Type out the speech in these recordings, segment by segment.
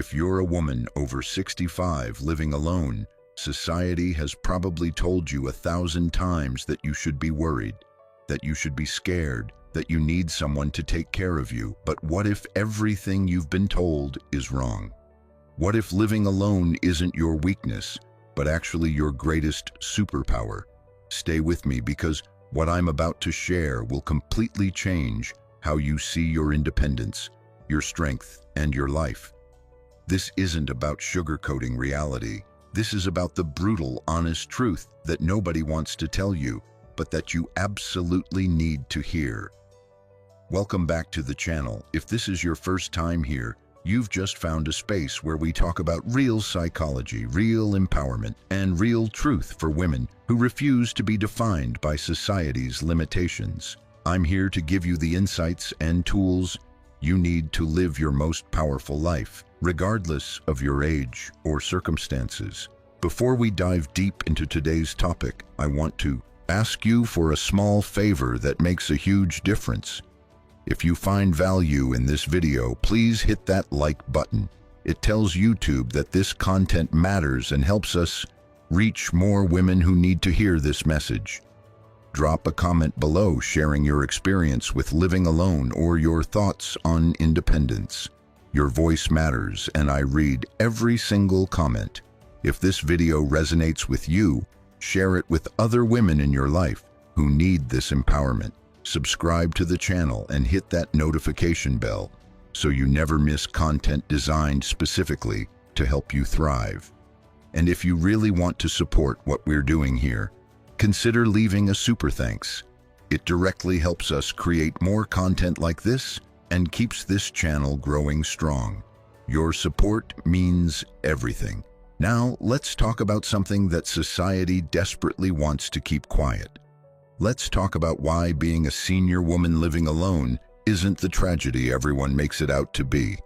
If you're a woman over 65 living alone, society has probably told you 1,000 times that you should be worried, that you should be scared, that you need someone to take care of you. But what if everything you've been told is wrong? What if living alone isn't your weakness, but actually your greatest superpower? Stay with me, because what I'm about to share will completely change how you see your independence, your strength, and your life. This isn't about sugarcoating reality. This is about the brutal, honest truth that nobody wants to tell you, but that you absolutely need to hear. Welcome back to the channel. If this is your first time here, you've just found a space where we talk about real psychology, real empowerment, and real truth for women who refuse to be defined by society's limitations. I'm here to give you the insights and tools you need to live your most powerful life, regardless of your age or circumstances. Before we dive deep into today's topic, I want to ask you for a small favor that makes a huge difference. If you find value in this video, please hit that like button. It tells YouTube that this content matters and helps us reach more women who need to hear this message. Drop a comment below sharing your experience with living alone or your thoughts on independence. Your voice matters, and I read every single comment. If this video resonates with you, share it with other women in your life who need this empowerment. Subscribe to the channel and hit that notification bell so you never miss content designed specifically to help you thrive. And if you really want to support what we're doing here, consider leaving a super thanks. It directly helps us create more content like this and keeps this channel growing strong. Your support means everything. Now, let's talk about something that society desperately wants to keep quiet. Let's talk about why being a senior woman living alone isn't the tragedy everyone makes it out to be.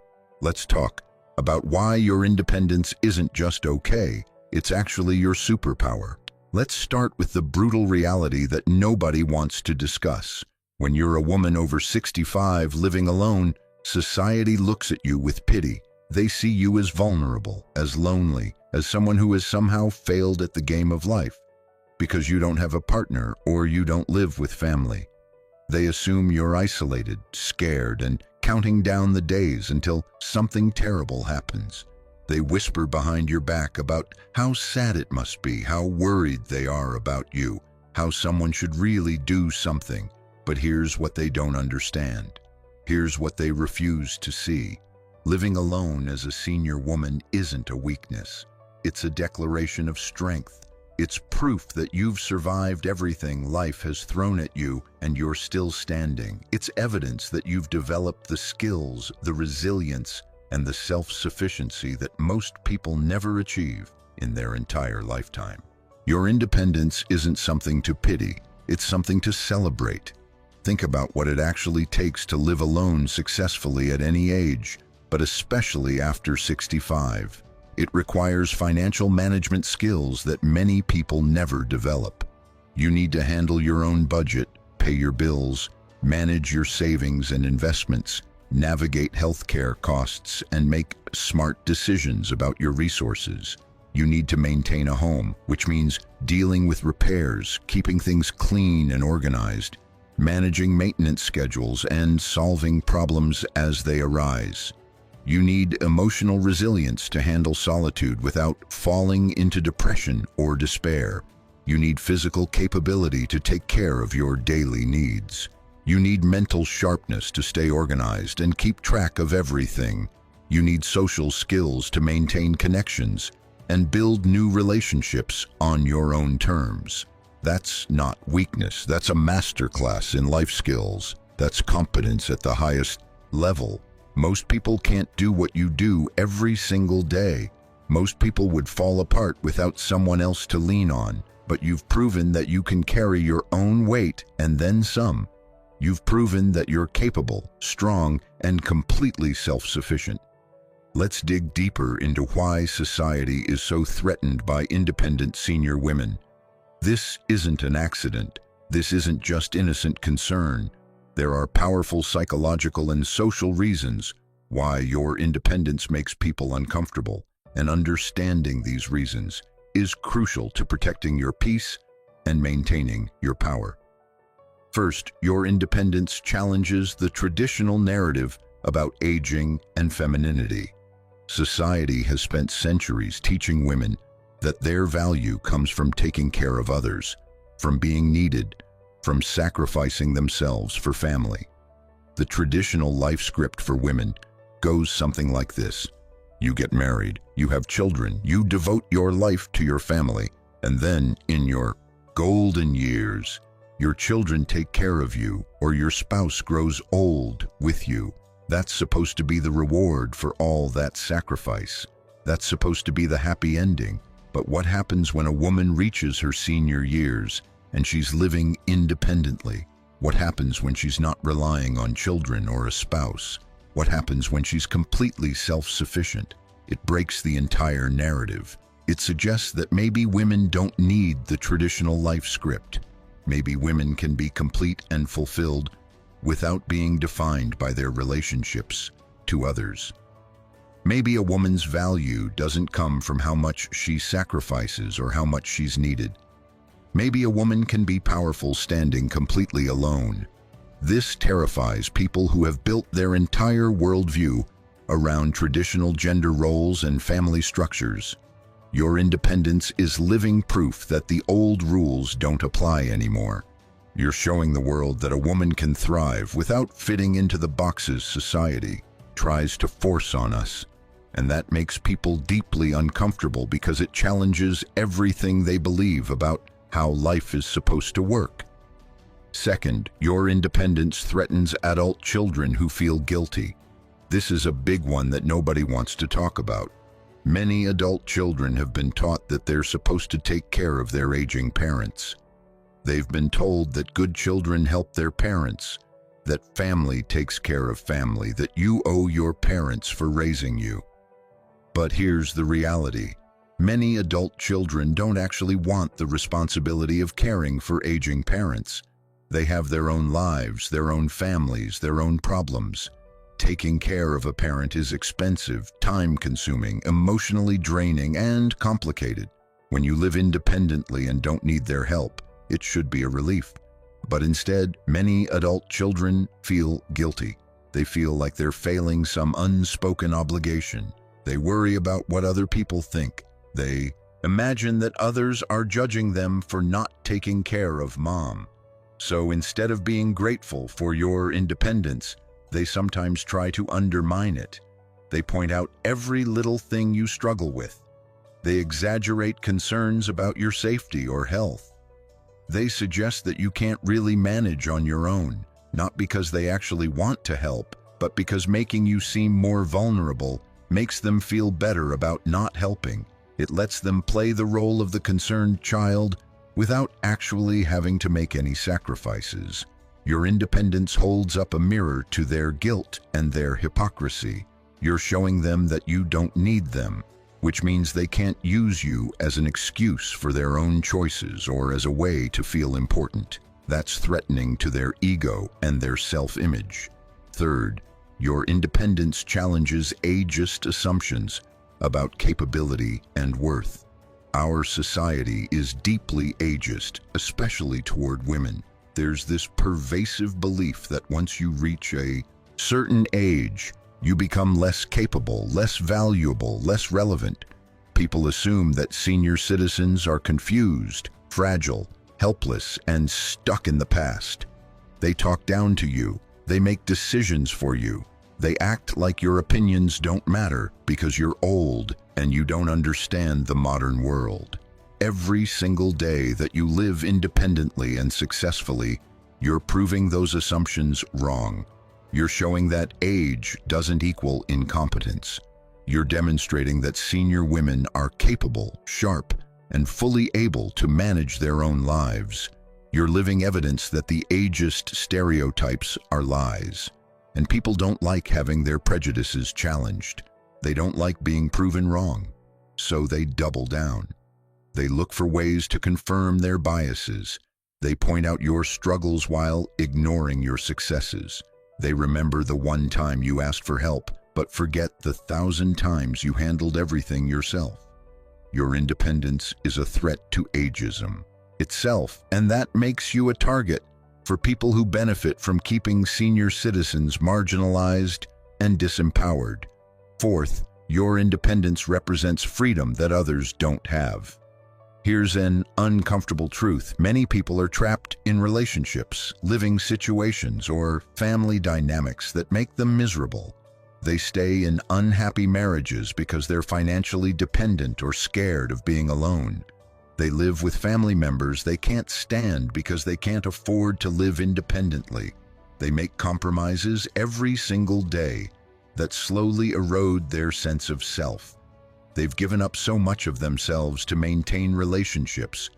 Let's talk about why your independence isn't just okay, it's actually your superpower. Let's start with the brutal reality that nobody wants to discuss. When you're a woman over 65 living alone, society looks at you with pity. They see you as vulnerable, as lonely, as someone who has somehow failed at the game of life. Because you don't have a partner or you don't live with family. They assume you're isolated, scared, and counting down the days until something terrible happens. They whisper behind your back about how sad it must be, how worried they are about you, how someone should really do something. But here's what they don't understand. Here's what they refuse to see. Living alone as a senior woman isn't a weakness. It's a declaration of strength. It's proof that you've survived everything life has thrown at you and you're still standing. It's evidence that you've developed the skills, the resilience, and the self-sufficiency that most people never achieve in their entire lifetime. Your independence isn't something to pity, it's something to celebrate. Think about what it actually takes to live alone successfully at any age, but especially after 65. It requires financial management skills that many people never develop. You need to handle your own budget, pay your bills, manage your savings and investments, navigate healthcare costs, and make smart decisions about your resources. You need to maintain a home, which means dealing with repairs, keeping things clean and organized, managing maintenance schedules, and solving problems as they arise. You need emotional resilience to handle solitude without falling into depression or despair. You need physical capability to take care of your daily needs. You need mental sharpness to stay organized and keep track of everything. You need social skills to maintain connections and build new relationships on your own terms. That's not weakness, that's a masterclass in life skills. That's competence at the highest level. Most people can't do what you do every single day. Most people would fall apart without someone else to lean on, but you've proven that you can carry your own weight and then some. You've proven that you're capable, strong, and completely self-sufficient. Let's dig deeper into why society is so threatened by independent senior women. This isn't an accident. This isn't just innocent concern. There are powerful psychological and social reasons why your independence makes people uncomfortable, and understanding these reasons is crucial to protecting your peace and maintaining your power. First, your independence challenges the traditional narrative about aging and femininity. Society has spent centuries teaching women that their value comes from taking care of others, from being needed, from sacrificing themselves for family. The traditional life script for women goes something like this. You get married, you have children, you devote your life to your family, and then, in your golden years, your children take care of you, or your spouse grows old with you. That's supposed to be the reward for all that sacrifice. That's supposed to be the happy ending. But what happens when a woman reaches her senior years and she's living independently? What happens when she's not relying on children or a spouse? What happens when she's completely self-sufficient? It breaks the entire narrative. It suggests that maybe women don't need the traditional life script. Maybe women can be complete and fulfilled without being defined by their relationships to others. Maybe a woman's value doesn't come from how much she sacrifices or how much she's needed. Maybe a woman can be powerful standing completely alone. This terrifies people who have built their entire worldview around traditional gender roles and family structures. Your independence is living proof that the old rules don't apply anymore. You're showing the world that a woman can thrive without fitting into the boxes society tries to force on us. And that makes people deeply uncomfortable because it challenges everything they believe about how life is supposed to work. Second, your independence threatens adult children who feel guilty. This is a big one that nobody wants to talk about. Many adult children have been taught that they're supposed to take care of their aging parents. They've been told that good children help their parents, that family takes care of family, that you owe your parents for raising you. But here's the reality. Many adult children don't actually want the responsibility of caring for aging parents. They have their own lives, their own families, their own problems. Taking care of a parent is expensive, time-consuming, emotionally draining, and complicated. When you live independently and don't need their help, it should be a relief. But instead, many adult children feel guilty. They feel like they're failing some unspoken obligation. They worry about what other people think. They imagine that others are judging them for not taking care of mom. So instead of being grateful for your independence, they sometimes try to undermine it. They point out every little thing you struggle with. They exaggerate concerns about your safety or health. They suggest that you can't really manage on your own, not because they actually want to help, but because making you seem more vulnerable makes them feel better about not helping. It lets them play the role of the concerned child without actually having to make any sacrifices. Your independence holds up a mirror to their guilt and their hypocrisy. You're showing them that you don't need them, which means they can't use you as an excuse for their own choices or as a way to feel important. That's threatening to their ego and their self-image. Third, your independence challenges ageist assumptions about capability and worth. Our society is deeply ageist, especially toward women. There's this pervasive belief that once you reach a certain age, you become less capable, less valuable, less relevant. People assume that senior citizens are confused, fragile, helpless, and stuck in the past. They talk down to you. They make decisions for you. They act like your opinions don't matter because you're old and you don't understand the modern world. Every single day that you live independently and successfully, you're proving those assumptions wrong. You're showing that age doesn't equal incompetence. You're demonstrating that senior women are capable, sharp, and fully able to manage their own lives. You're living evidence that the ageist stereotypes are lies. And people don't like having their prejudices challenged. They don't like being proven wrong. So they double down. They look for ways to confirm their biases. They point out your struggles while ignoring your successes. They remember the one time you asked for help, but forget the 1,000 times you handled everything yourself. Your independence is a threat to ageism itself, and that makes you a target for people who benefit from keeping senior citizens marginalized and disempowered. Fourth, your independence represents freedom that others don't have. Here's an uncomfortable truth. Many people are trapped in relationships, living situations, or family dynamics that make them miserable. They stay in unhappy marriages because they're financially dependent or scared of being alone. They live with family members they can't stand because they can't afford to live independently. They make compromises every single day that slowly erode their sense of self. They've given up so much of themselves to maintain relationships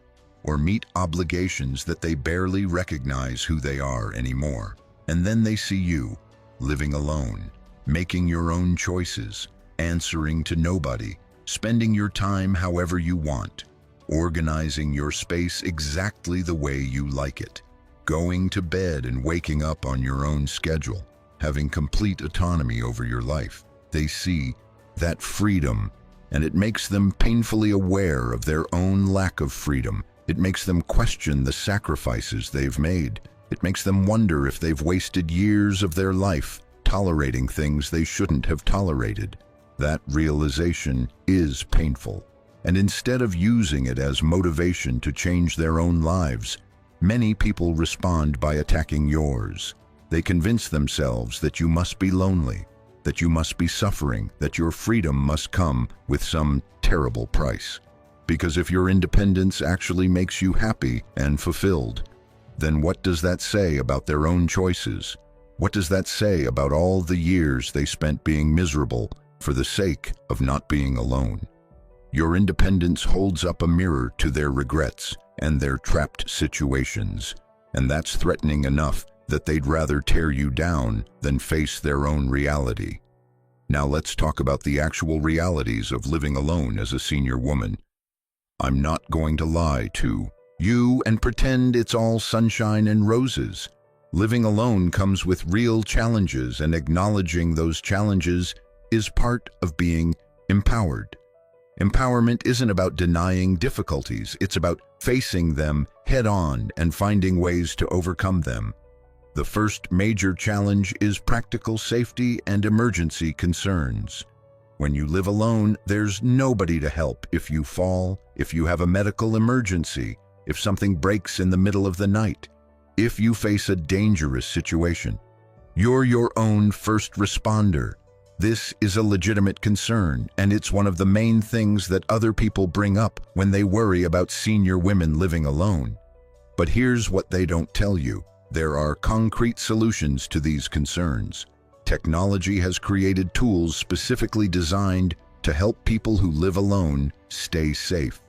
or meet obligations that they barely recognize who they are anymore. And then they see you, living alone, making your own choices, answering to nobody, spending your time however you want, organizing your space exactly the way you like it, going to bed and waking up on your own schedule, having complete autonomy over your life. They see that freedom, and it makes them painfully aware of their own lack of freedom. It makes them question the sacrifices they've made. It makes them wonder if they've wasted years of their life tolerating things they shouldn't have tolerated. That realization is painful. And instead of using it as motivation to change their own lives, many people respond by attacking yours. They convince themselves that you must be lonely, that you must be suffering, that your freedom must come with some terrible price. Because if your independence actually makes you happy and fulfilled, then what does that say about their own choices? What does that say about all the years they spent being miserable for the sake of not being alone? Your independence holds up a mirror to their regrets and their trapped situations, and that's threatening enough that they'd rather tear you down than face their own reality. Now let's talk about the actual realities of living alone as a senior woman. I'm not going to lie to you and pretend it's all sunshine and roses. Living alone comes with real challenges, and acknowledging those challenges is part of being empowered. Empowerment isn't about denying difficulties, it's about facing them head-on and finding ways to overcome them. The first major challenge is practical safety and emergency concerns. When you live alone, there's nobody to help if you fall, if you have a medical emergency, if something breaks in the middle of the night, if you face a dangerous situation. You're your own first responder. This is a legitimate concern, and it's one of the main things that other people bring up when they worry about senior women living alone. But here's what they don't tell you. There are concrete solutions to these concerns. Technology has created tools specifically designed to help people who live alone stay safe.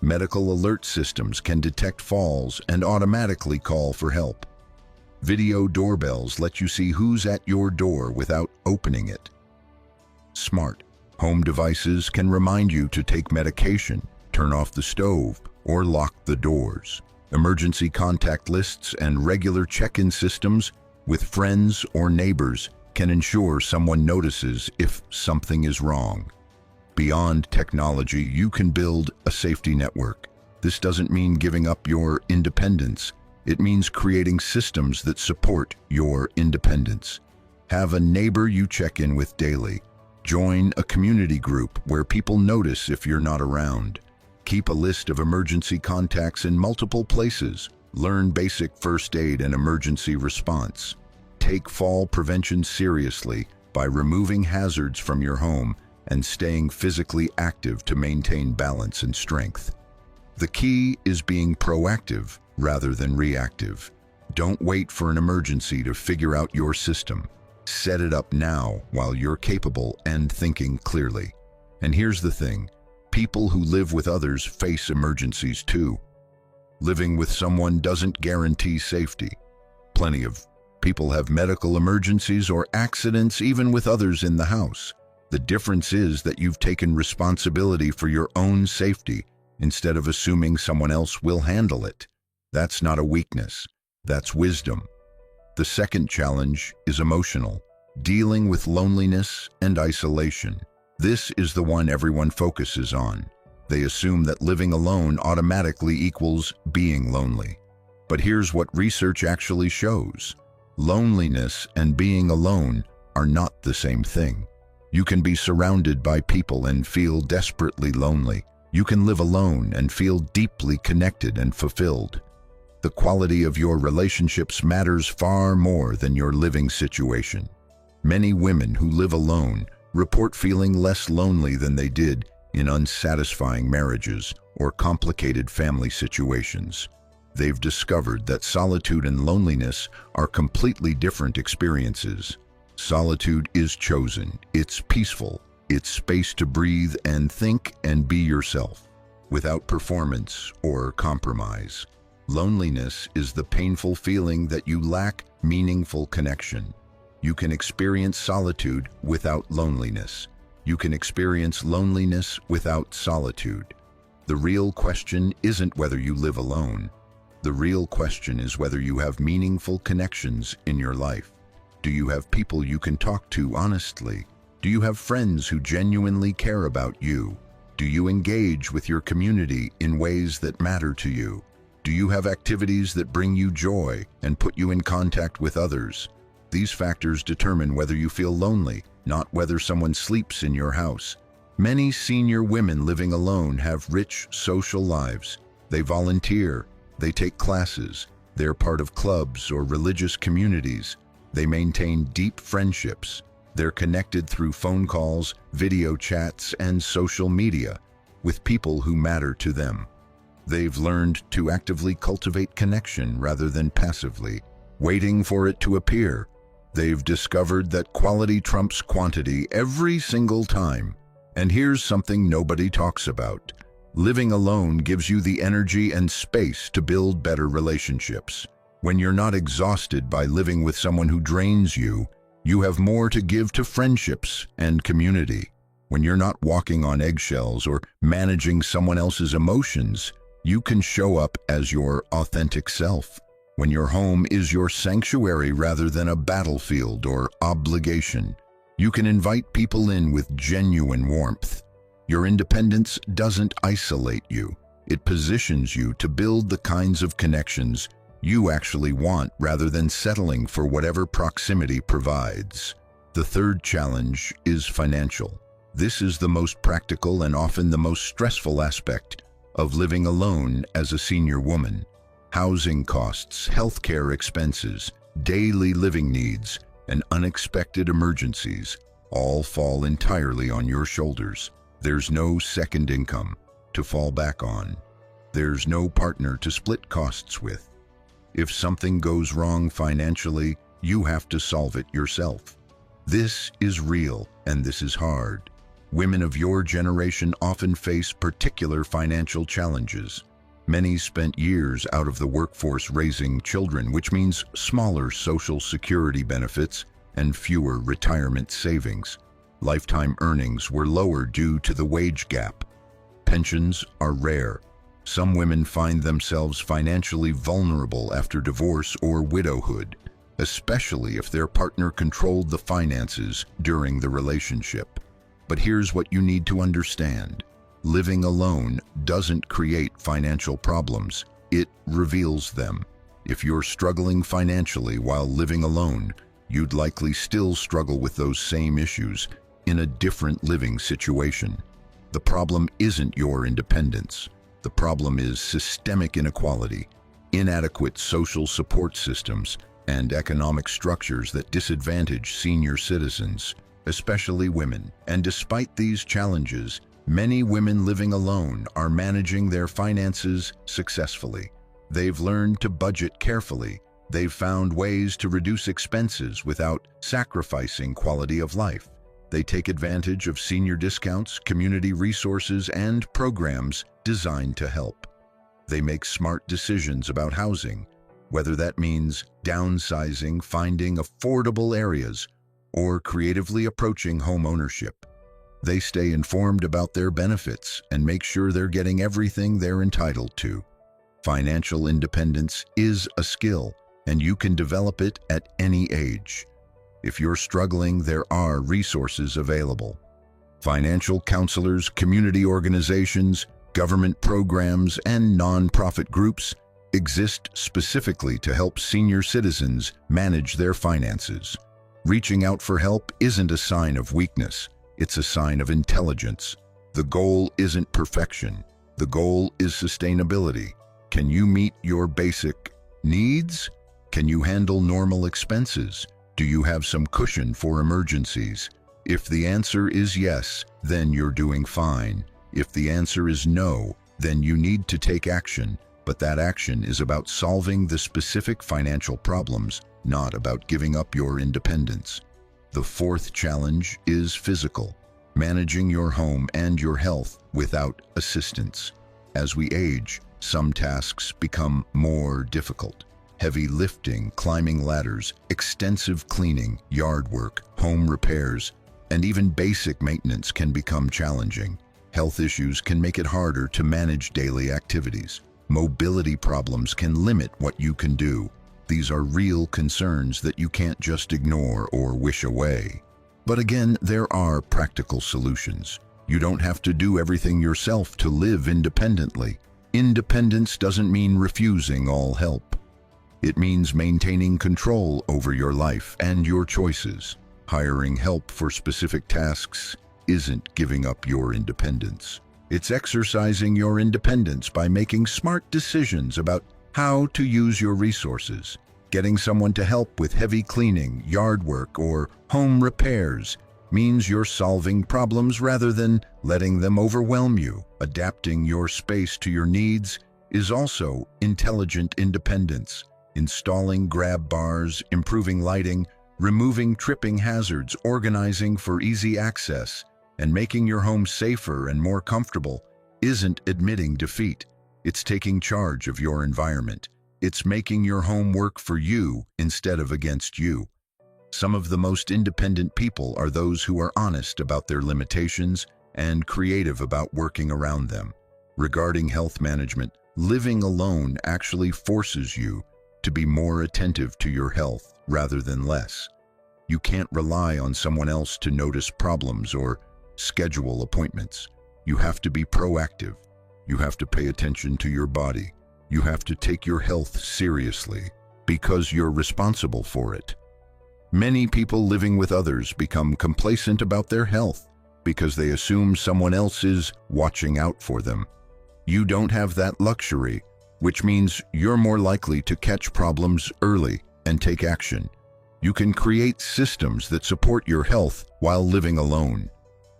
Medical alert systems can detect falls and automatically call for help. Video doorbells let you see who's at your door without opening it. Smart home devices can remind you to take medication, turn off the stove, or lock the doors. Emergency contact lists and regular check-in systems with friends or neighbors can ensure someone notices if something is wrong. Beyond technology, you can build a safety network. This doesn't mean giving up your independence. It means creating systems that support your independence. Have a neighbor you check in with daily. Join a community group where people notice if you're not around. Keep a list of emergency contacts in multiple places. Learn basic first aid and emergency response. Take fall prevention seriously by removing hazards from your home and staying physically active to maintain balance and strength. The key is being proactive rather than reactive. Don't wait for an emergency to figure out your system. Set it up now while you're capable and thinking clearly. And here's the thing. People who live with others face emergencies too. Living with someone doesn't guarantee safety. Plenty of people have medical emergencies or accidents even with others in the house. The difference is that you've taken responsibility for your own safety instead of assuming someone else will handle it. That's not a weakness. That's wisdom. The second challenge is emotional. Dealing with loneliness and isolation. This is the one everyone focuses on. They assume that living alone automatically equals being lonely. But here's what research actually shows. Loneliness and being alone are not the same thing. You can be surrounded by people and feel desperately lonely. You can live alone and feel deeply connected and fulfilled. The quality of your relationships matters far more than your living situation. Many women who live alone report feeling less lonely than they did in unsatisfying marriages or complicated family situations. They've discovered that solitude and loneliness are completely different experiences. Solitude is chosen, it's peaceful, it's space to breathe and think and be yourself, without performance or compromise. Loneliness is the painful feeling that you lack meaningful connection. You can experience solitude without loneliness. You can experience loneliness without solitude. The real question isn't whether you live alone. The real question is whether you have meaningful connections in your life. Do you have people you can talk to honestly? Do you have friends who genuinely care about you? Do you engage with your community in ways that matter to you? Do you have activities that bring you joy and put you in contact with others? These factors determine whether you feel lonely, not whether someone sleeps in your house. Many senior women living alone have rich social lives. They volunteer, they take classes, they're part of clubs or religious communities. They maintain deep friendships. They're connected through phone calls, video chats, and social media with people who matter to them. They've learned to actively cultivate connection rather than passively, waiting for it to appear. They've discovered that quality trumps quantity every single time. And here's something nobody talks about. Living alone gives you the energy and space to build better relationships. When you're not exhausted by living with someone who drains you, you have more to give to friendships and community. When you're not walking on eggshells or managing someone else's emotions, you can show up as your authentic self. When your home is your sanctuary rather than a battlefield or obligation, you can invite people in with genuine warmth. Your independence doesn't isolate you. It positions you to build the kinds of connections you actually want rather than settling for whatever proximity provides. The third challenge is financial. This is the most practical and often the most stressful aspect of living alone as a senior woman. Housing costs, healthcare expenses, daily living needs, and unexpected emergencies all fall entirely on your shoulders. There's no second income to fall back on. There's no partner to split costs with. If something goes wrong financially, you have to solve it yourself. This is real, and this is hard. Women of your generation often face particular financial challenges. Many spent years out of the workforce raising children, which means smaller social security benefits and fewer retirement savings. Lifetime earnings were lower due to the wage gap. Pensions are rare. Some women find themselves financially vulnerable after divorce or widowhood, especially if their partner controlled the finances during the relationship. But here's what you need to understand. Living alone doesn't create financial problems, it reveals them. If you're struggling financially while living alone, you'd likely still struggle with those same issues in a different living situation. The problem isn't your independence. The problem is systemic inequality, inadequate social support systems, and economic structures that disadvantage senior citizens, especially women. And despite these challenges, many women living alone are managing their finances successfully. They've learned to budget carefully. They've found ways to reduce expenses without sacrificing quality of life. They take advantage of senior discounts, community resources, and programs designed to help. They make smart decisions about housing, whether that means downsizing, finding affordable areas, or creatively approaching home ownership. They stay informed about their benefits and make sure they're getting everything they're entitled to. Financial independence is a skill, and you can develop it at any age. If you're struggling, there are resources available. Financial counselors, community organizations, government programs, and nonprofit groups exist specifically to help senior citizens manage their finances. Reaching out for help isn't a sign of weakness, it's a sign of intelligence. The goal isn't perfection, the goal is sustainability. Can you meet your basic needs? Can you handle normal expenses? Do you have some cushion for emergencies? If the answer is yes, then you're doing fine. If the answer is no, then you need to take action, but that action is about solving the specific financial problems, not about giving up your independence. The fourth challenge is physical, managing your home and your health without assistance. As we age, some tasks become more difficult. Heavy lifting, climbing ladders, extensive cleaning, yard work, home repairs, and even basic maintenance can become challenging. Health issues can make it harder to manage daily activities. Mobility problems can limit what you can do. These are real concerns that you can't just ignore or wish away. But again, there are practical solutions. You don't have to do everything yourself to live independently. Independence doesn't mean refusing all help. It means maintaining control over your life and your choices. Hiring help for specific tasks isn't giving up your independence. It's exercising your independence by making smart decisions about how to use your resources. Getting someone to help with heavy cleaning, yard work, or home repairs means you're solving problems rather than letting them overwhelm you. Adapting your space to your needs is also intelligent independence. Installing grab bars, improving lighting, removing tripping hazards, organizing for easy access, and making your home safer and more comfortable isn't admitting defeat. It's taking charge of your environment. It's making your home work for you instead of against you. Some of the most independent people are those who are honest about their limitations and creative about working around them. Regarding health management, living alone actually forces you to be more attentive to your health rather than less. You can't rely on someone else to notice problems or schedule appointments. You have to be proactive. You have to pay attention to your body. You have to take your health seriously because you're responsible for it. Many people living with others become complacent about their health because they assume someone else is watching out for them. You don't have that luxury, which means you're more likely to catch problems early and take action. You can create systems that support your health while living alone.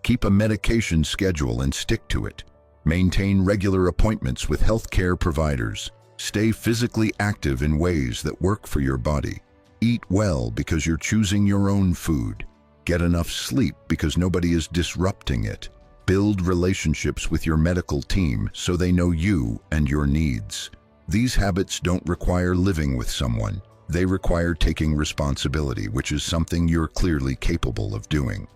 Keep a medication schedule and stick to it. Maintain regular appointments with healthcare providers. Stay physically active in ways that work for your body. Eat well because you're choosing your own food. Get enough sleep because nobody is disrupting it. Build relationships with your medical team so they know you and your needs. These habits don't require living with someone. They require taking responsibility, which is something you're clearly capable of doing.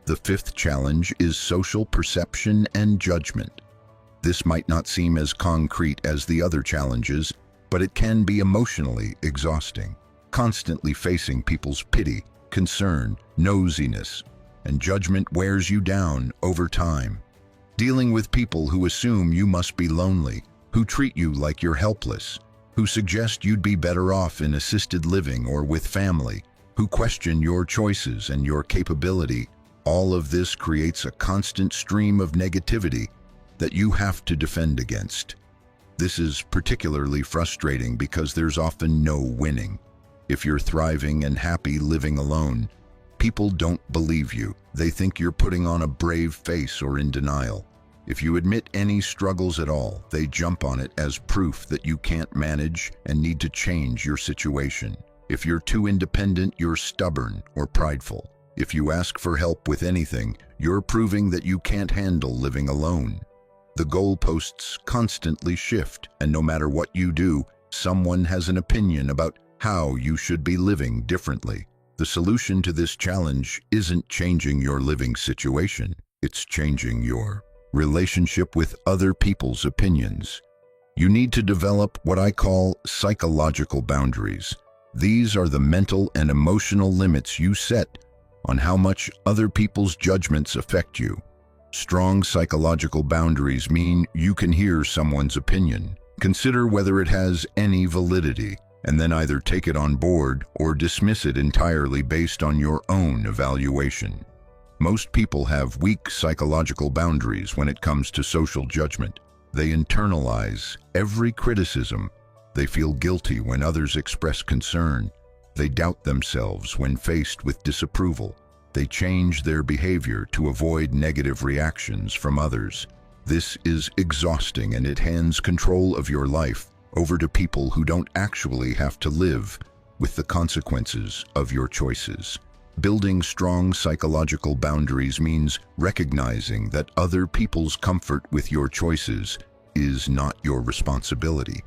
The fifth challenge is social perception and judgment. This might not seem as concrete as the other challenges, but it can be emotionally exhausting. Constantly facing people's pity, concern, nosiness, and judgment wears you down over time. Dealing with people who assume you must be lonely, who treat you like you're helpless, who suggest you'd be better off in assisted living or with family, who question your choices and your capability, all of this creates a constant stream of negativity that you have to defend against. This is particularly frustrating because there's often no winning. If you're thriving and happy living alone, people don't believe you. They think you're putting on a brave face or in denial. If you admit any struggles at all, they jump on it as proof that you can't manage and need to change your situation. If you're too independent, you're stubborn or prideful. If you ask for help with anything, you're proving that you can't handle living alone. The goalposts constantly shift, and no matter what you do, someone has an opinion about how you should be living differently. The solution to this challenge isn't changing your living situation, it's changing your relationship with other people's opinions. You need to develop what I call psychological boundaries. These are the mental and emotional limits you set on how much other people's judgments affect you. Strong psychological boundaries mean you can hear someone's opinion, consider whether it has any validity, and then either take it on board or dismiss it entirely based on your own evaluation. Most people have weak psychological boundaries when it comes to social judgment. They internalize every criticism. They feel guilty when others express concern. They doubt themselves when faced with disapproval. They change their behavior to avoid negative reactions from others. This is exhausting, and it hands control of your life over to people who don't actually have to live with the consequences of your choices. Building strong psychological boundaries means recognizing that other people's comfort with your choices is not your responsibility.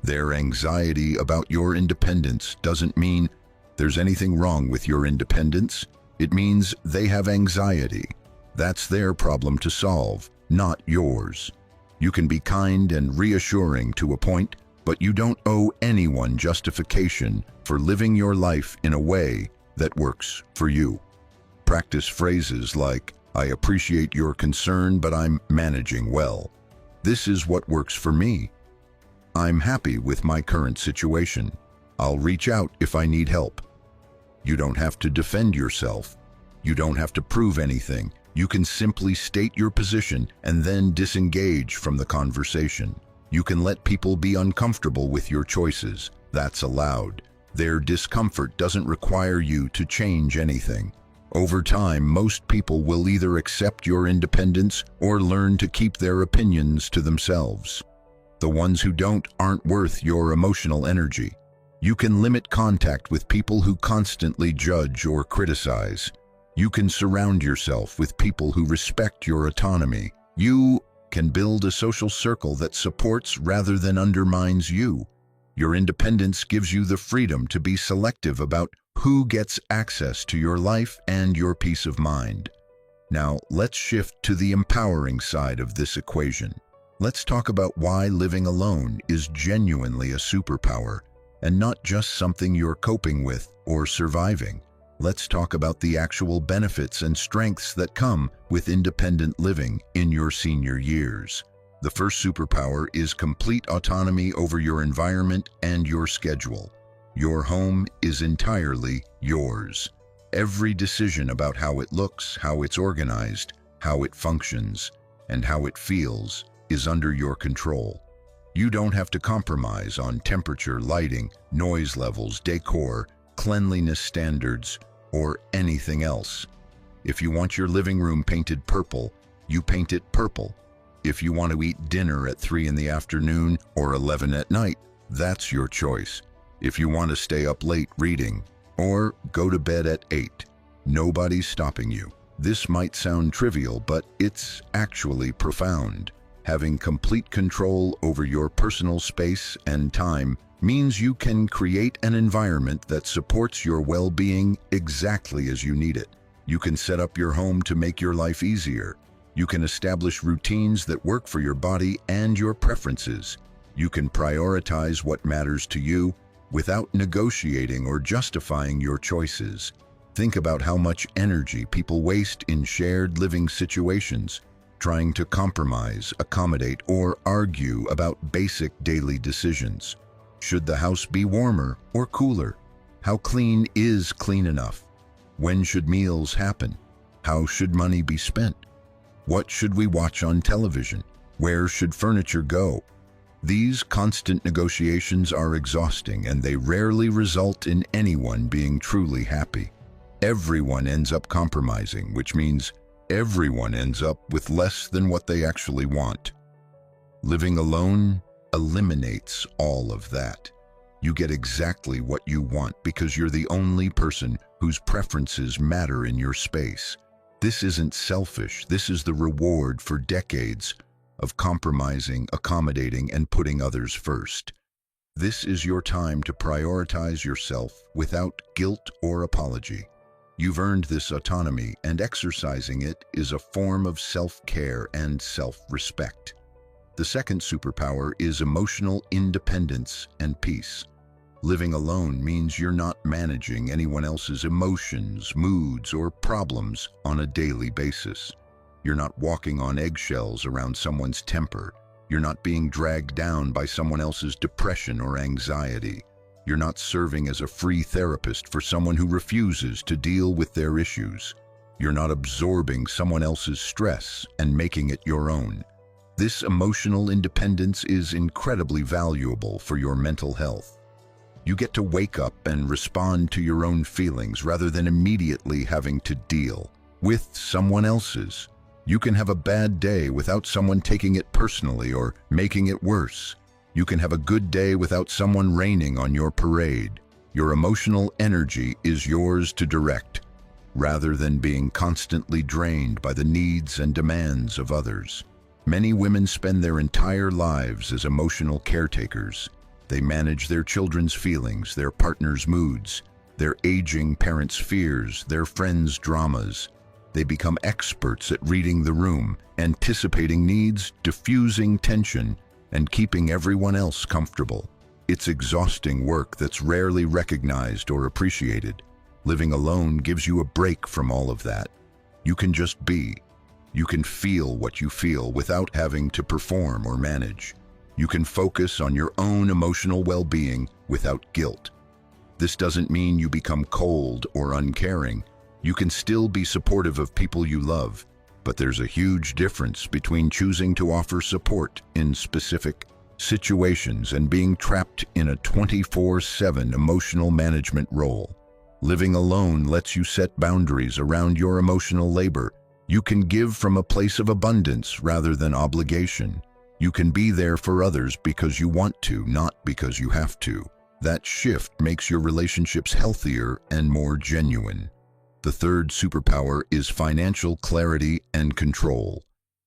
Their anxiety about your independence doesn't mean there's anything wrong with your independence. It means they have anxiety. That's their problem to solve, not yours. You can be kind and reassuring to a point, but you don't owe anyone justification for living your life in a way that works for you. Practice phrases like, "I appreciate your concern, but I'm managing well. This is what works for me. I'm happy with my current situation. I'll reach out if I need help." You don't have to defend yourself. You don't have to prove anything. You can simply state your position and then disengage from the conversation. You can let people be uncomfortable with your choices. That's allowed. Their discomfort doesn't require you to change anything. Over time, most people will either accept your independence or learn to keep their opinions to themselves. The ones who don't aren't worth your emotional energy. You can limit contact with people who constantly judge or criticize. You can surround yourself with people who respect your autonomy. You can build a social circle that supports rather than undermines you. Your independence gives you the freedom to be selective about who gets access to your life and your peace of mind. Now, let's shift to the empowering side of this equation. Let's talk about why living alone is genuinely a superpower and not just something you're coping with or surviving. Let's talk about the actual benefits and strengths that come with independent living in your senior years. The first superpower is complete autonomy over your environment and your schedule. Your home is entirely yours. Every decision about how it looks, how it's organized, how it functions, and how it feels is under your control. You don't have to compromise on temperature, lighting, noise levels, decor, cleanliness standards, or anything else. If you want your living room painted purple, you paint it purple. If you want to eat dinner at 3 in the afternoon or 11 at night, that's your choice. If you want to stay up late reading or go to bed at 8, nobody's stopping you. This might sound trivial, but it's actually profound. Having complete control over your personal space and time means you can create an environment that supports your well-being exactly as you need it. You can set up your home to make your life easier. You can establish routines that work for your body and your preferences. You can prioritize what matters to you without negotiating or justifying your choices. Think about how much energy people waste in shared living situations, trying to compromise, accommodate, or argue about basic daily decisions. Should the house be warmer or cooler? How clean is clean enough? When should meals happen? How should money be spent? What should we watch on television? Where should furniture go? These constant negotiations are exhausting, and they rarely result in anyone being truly happy. Everyone ends up compromising, which means everyone ends up with less than what they actually want. Living alone eliminates all of that. You get exactly what you want because you're the only person whose preferences matter in your space. This isn't selfish. This is the reward for decades of compromising, accommodating, and putting others first. This is your time to prioritize yourself without guilt or apology. You've earned this autonomy, and exercising it is a form of self-care and self-respect. The second superpower is emotional independence and peace. Living alone means you're not managing anyone else's emotions, moods, or problems on a daily basis. You're not walking on eggshells around someone's temper. You're not being dragged down by someone else's depression or anxiety. You're not serving as a free therapist for someone who refuses to deal with their issues. You're not absorbing someone else's stress and making it your own. This emotional independence is incredibly valuable for your mental health. You get to wake up and respond to your own feelings rather than immediately having to deal with someone else's. You can have a bad day without someone taking it personally or making it worse. You can have a good day without someone raining on your parade. Your emotional energy is yours to direct, rather than being constantly drained by the needs and demands of others. Many women spend their entire lives as emotional caretakers. They manage their children's feelings, their partner's moods, their aging parents' fears, their friends' dramas. They become experts at reading the room, anticipating needs, diffusing tension, and keeping everyone else comfortable. It's exhausting work that's rarely recognized or appreciated. Living alone gives you a break from all of that. You can just be. You can feel what you feel without having to perform or manage. You can focus on your own emotional well-being without guilt. This doesn't mean you become cold or uncaring. You can still be supportive of people you love, but there's a huge difference between choosing to offer support in specific situations and being trapped in a 24/7 emotional management role. Living alone lets you set boundaries around your emotional labor. You can give from a place of abundance rather than obligation. You can be there for others because you want to, not because you have to. That shift makes your relationships healthier and more genuine. The third superpower is financial clarity and control.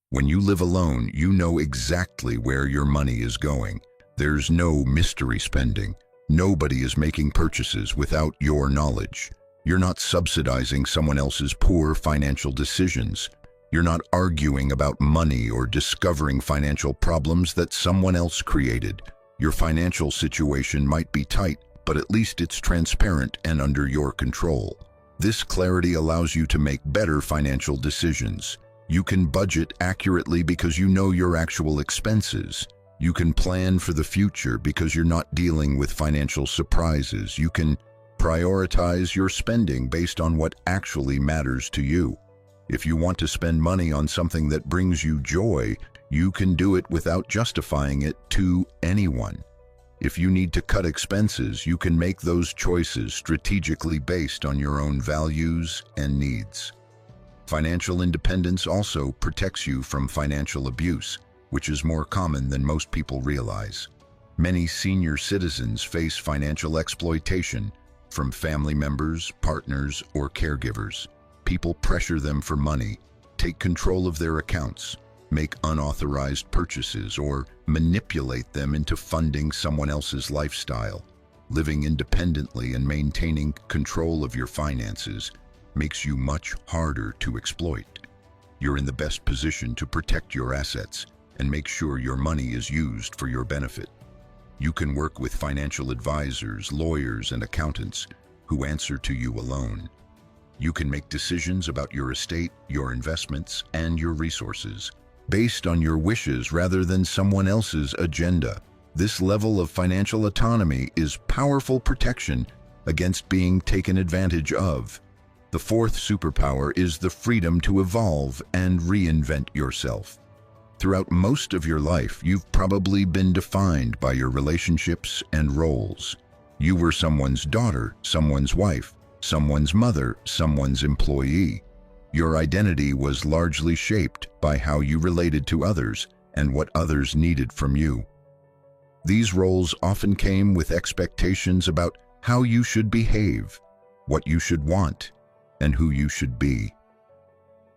When you live alone, you know exactly where your money is going. There's no mystery spending. Nobody is making purchases without your knowledge. You're not subsidizing someone else's poor financial decisions. You're not arguing about money or discovering financial problems that someone else created. Your financial situation might be tight, but at least it's transparent and under your control. This clarity allows you to make better financial decisions. You can budget accurately because you know your actual expenses. You can plan for the future because you're not dealing with financial surprises. You can prioritize your spending based on what actually matters to you. If you want to spend money on something that brings you joy, you can do it without justifying it to anyone. If you need to cut expenses, you can make those choices strategically based on your own values and needs. Financial independence also protects you from financial abuse, which is more common than most people realize. Many senior citizens face financial exploitation from family members, partners, or caregivers. People pressure them for money, take control of their accounts, make unauthorized purchases, or manipulate them into funding someone else's lifestyle. Living independently and maintaining control of your finances makes you much harder to exploit. You're in the best position to protect your assets and make sure your money is used for your benefit. You can work with financial advisors, lawyers, and accountants who answer to you alone. You can make decisions about your estate, your investments, and your resources based on your wishes rather than someone else's agenda. This level of financial autonomy is powerful protection against being taken advantage of. The fourth superpower is the freedom to evolve and reinvent yourself. Throughout most of your life, you've probably been defined by your relationships and roles. You were someone's daughter, someone's wife, someone's mother, someone's employee. Your identity was largely shaped by how you related to others and what others needed from you. These roles often came with expectations about how you should behave, what you should want, and who you should be.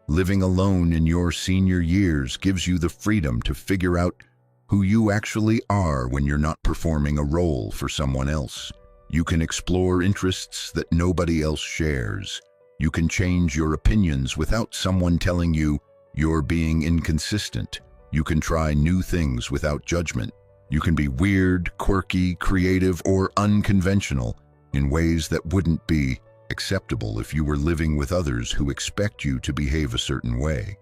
Living alone in your senior years gives you the freedom to figure out who you actually are when you're not performing a role for someone else. You can explore interests that nobody else shares. You can change your opinions without someone telling you you're being inconsistent. You can try new things without judgment. You can be weird, quirky, creative, or unconventional in ways that wouldn't be acceptable if you were living with others who expect you to behave a certain way.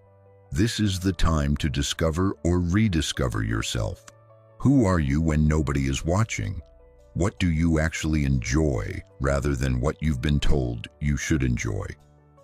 This is the time to discover or rediscover yourself. Who are you when nobody is watching? What do you actually enjoy rather than what you've been told you should enjoy?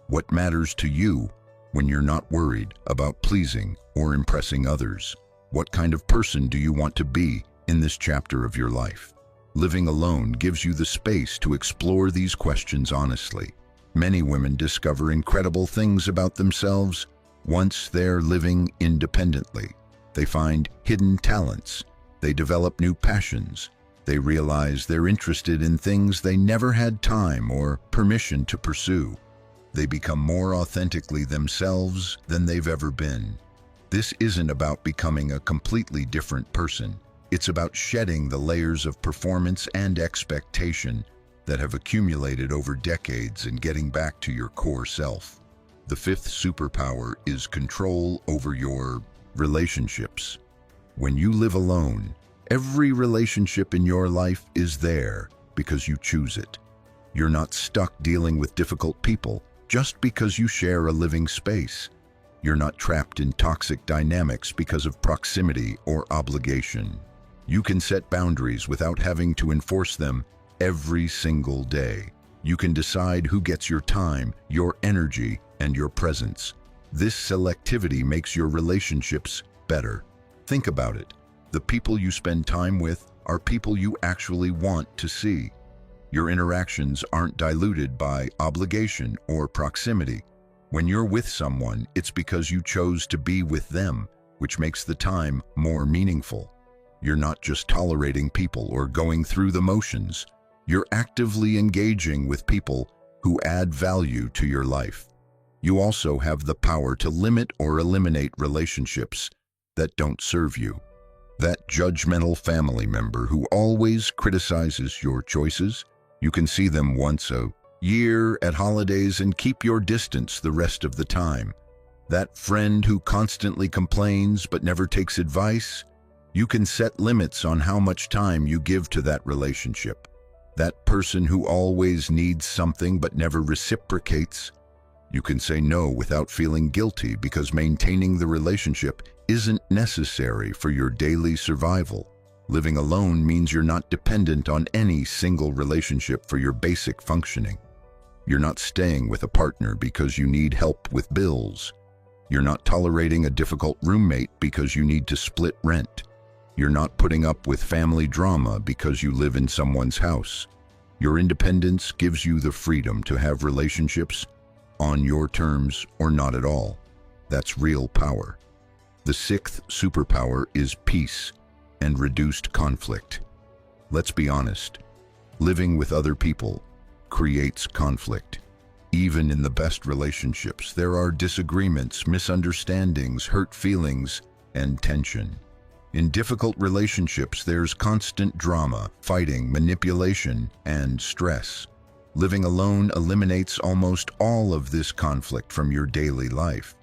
What matters to you when you're not worried about pleasing or impressing others? What kind of person do you want to be in this chapter of your life? Living alone gives you the space to explore these questions honestly. Many women discover incredible things about themselves once they're living independently. They find hidden talents. They develop new passions. They realize they're interested in things they never had time or permission to pursue. They become more authentically themselves than they've ever been. This isn't about becoming a completely different person. It's about shedding the layers of performance and expectation that have accumulated over decades and getting back to your core self. The fifth superpower is control over your relationships. When you live alone, every relationship in your life is there because you choose it. You're not stuck dealing with difficult people just because you share a living space. You're not trapped in toxic dynamics because of proximity or obligation. You can set boundaries without having to enforce them every single day. You can decide who gets your time, your energy, and your presence. This selectivity makes your relationships better. Think about it. The people you spend time with are people you actually want to see. Your interactions aren't diluted by obligation or proximity. When you're with someone, it's because you chose to be with them, which makes the time more meaningful. You're not just tolerating people or going through the motions. You're actively engaging with people who add value to your life. You also have the power to limit or eliminate relationships that don't serve you. That judgmental family member who always criticizes your choices, you can see them once a year at holidays and keep your distance the rest of the time. That friend who constantly complains but never takes advice, you can set limits on how much time you give to that relationship. That person who always needs something but never reciprocates, you can say no without feeling guilty because maintaining the relationship isn't necessary for your daily survival. Living alone means you're not dependent on any single relationship for your basic functioning. You're not staying with a partner because you need help with bills. You're not tolerating a difficult roommate because you need to split rent. You're not putting up with family drama because you live in someone's house. Your independence gives you the freedom to have relationships on your terms or not at all. That's real power. The sixth superpower is peace and reduced conflict. Let's be honest, living with other people creates conflict. Even in the best relationships, there are disagreements, misunderstandings, hurt feelings, and tension. In difficult relationships, there's constant drama, fighting, manipulation, and stress. Living alone eliminates almost all of this conflict from your daily life.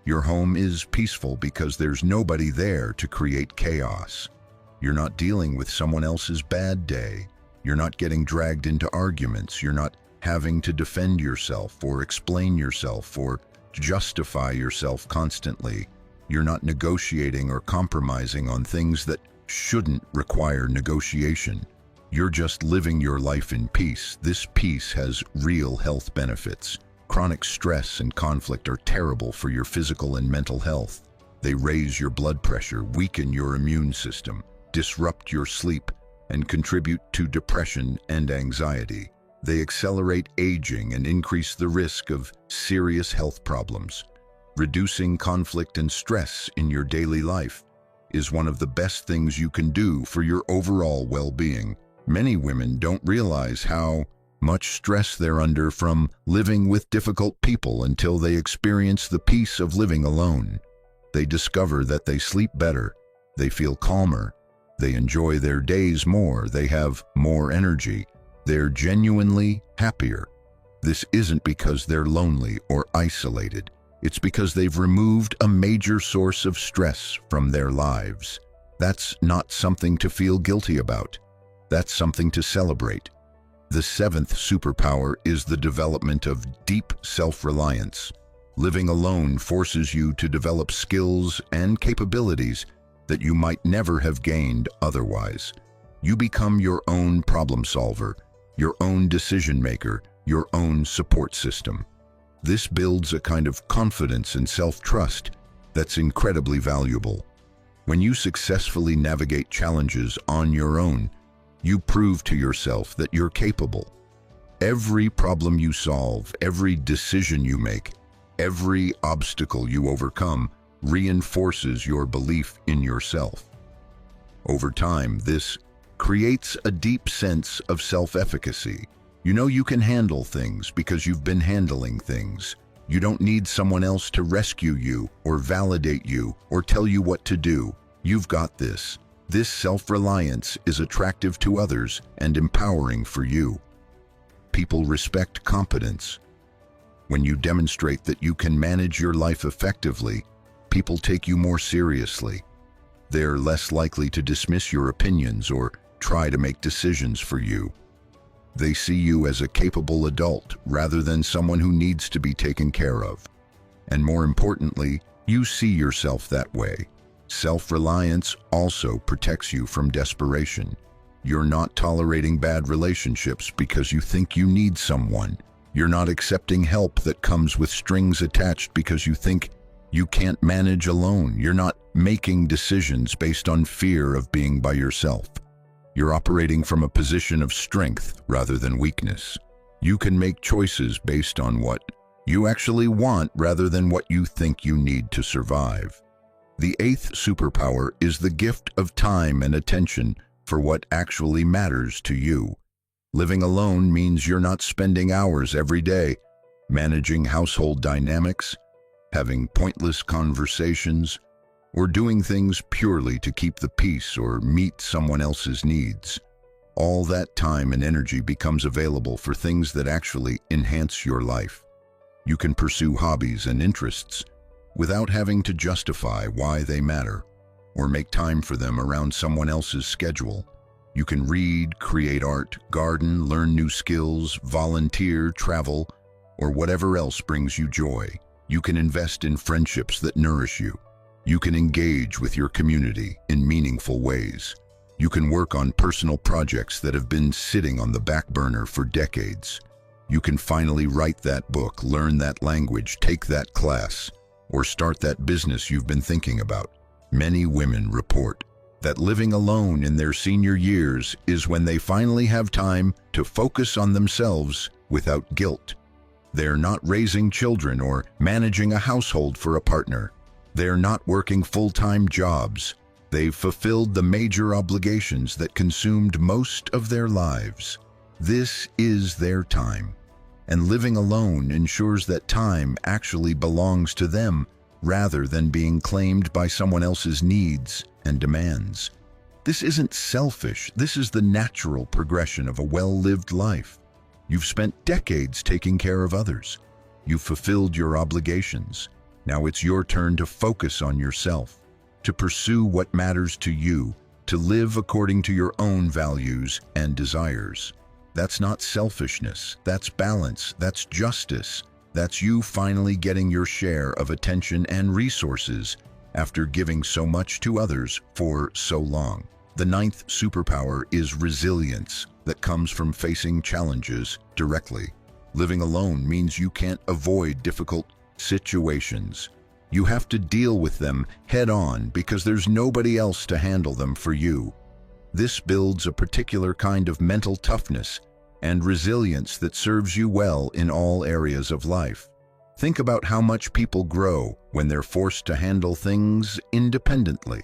Your home is peaceful because there's nobody there to create chaos. You're not dealing with someone else's bad day. You're not getting dragged into arguments. You're not having to defend yourself or explain yourself or justify yourself constantly. You're not negotiating or compromising on things that shouldn't require negotiation. You're just living your life in peace. This peace has real health benefits. Chronic stress and conflict are terrible for your physical and mental health. They raise your blood pressure, weaken your immune system, disrupt your sleep, and contribute to depression and anxiety. They accelerate aging and increase the risk of serious health problems. Reducing conflict and stress in your daily life is one of the best things you can do for your overall well-being. Many women don't realize how much stress they're under from living with difficult people until they experience the peace of living alone. They discover that they sleep better, they feel calmer, they enjoy their days more, they have more energy, they're genuinely happier. This isn't because they're lonely or isolated. It's because they've removed a major source of stress from their lives. That's not something to feel guilty about. That's something to celebrate. The seventh superpower is the development of deep self-reliance. Living alone forces you to develop skills and capabilities that you might never have gained otherwise. You become your own problem solver, your own decision maker, your own support system. This builds a kind of confidence and self-trust that's incredibly valuable. When you successfully navigate challenges on your own, you prove to yourself that you're capable. Every problem you solve, every decision you make, every obstacle you overcome reinforces your belief in yourself. Over time, this creates a deep sense of self-efficacy. You know you can handle things because you've been handling things. You don't need someone else to rescue you or validate you or tell you what to do. You've got this. This self-reliance is attractive to others and empowering for you. People respect competence. When you demonstrate that you can manage your life effectively, people take you more seriously. They're less likely to dismiss your opinions or try to make decisions for you. They see you as a capable adult rather than someone who needs to be taken care of. And more importantly, you see yourself that way. Self-reliance also protects you from desperation. You're not tolerating bad relationships because you think you need someone. You're not accepting help that comes with strings attached because you think you can't manage alone. You're not making decisions based on fear of being by yourself. You're operating from a position of strength rather than weakness. You can make choices based on what you actually want rather than what you think you need to survive. The eighth superpower is the gift of time and attention for what actually matters to you. Living alone means you're not spending hours every day managing household dynamics, having pointless conversations, or doing things purely to keep the peace or meet someone else's needs. All that time and energy becomes available for things that actually enhance your life. You can pursue hobbies and interests without having to justify why they matter or make time for them around someone else's schedule. You can read, create art, garden, learn new skills, volunteer, travel, or whatever else brings you joy. You can invest in friendships that nourish you. You can engage with your community in meaningful ways. You can work on personal projects that have been sitting on the back burner for decades. You can finally write that book, learn that language, take that class, or start that business you've been thinking about. Many women report that living alone in their senior years is when they finally have time to focus on themselves without guilt. They're not raising children or managing a household for a partner. They're not working full-time jobs. They've fulfilled the major obligations that consumed most of their lives. This is their time. And living alone ensures that time actually belongs to them rather than being claimed by someone else's needs and demands. This isn't selfish. This is the natural progression of a well-lived life. You've spent decades taking care of others. You've fulfilled your obligations. Now it's your turn to focus on yourself, to pursue what matters to you, to live according to your own values and desires. That's not selfishness. That's balance. That's justice. That's you finally getting your share of attention and resources after giving so much to others for so long. The ninth superpower is resilience that comes from facing challenges directly. Living alone means you can't avoid difficult situations. You have to deal with them head on because there's nobody else to handle them for you. This builds a particular kind of mental toughness and resilience that serves you well in all areas of life. Think about how much people grow when they're forced to handle things independently.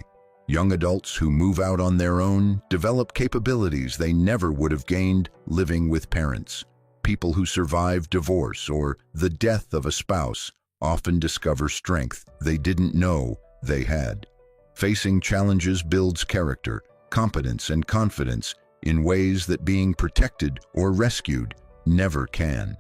Young adults who move out on their own develop capabilities they never would have gained living with parents. People who survive divorce or the death of a spouse often discover strength they didn't know they had. Facing challenges builds character, competence, and confidence in ways that being protected or rescued never can.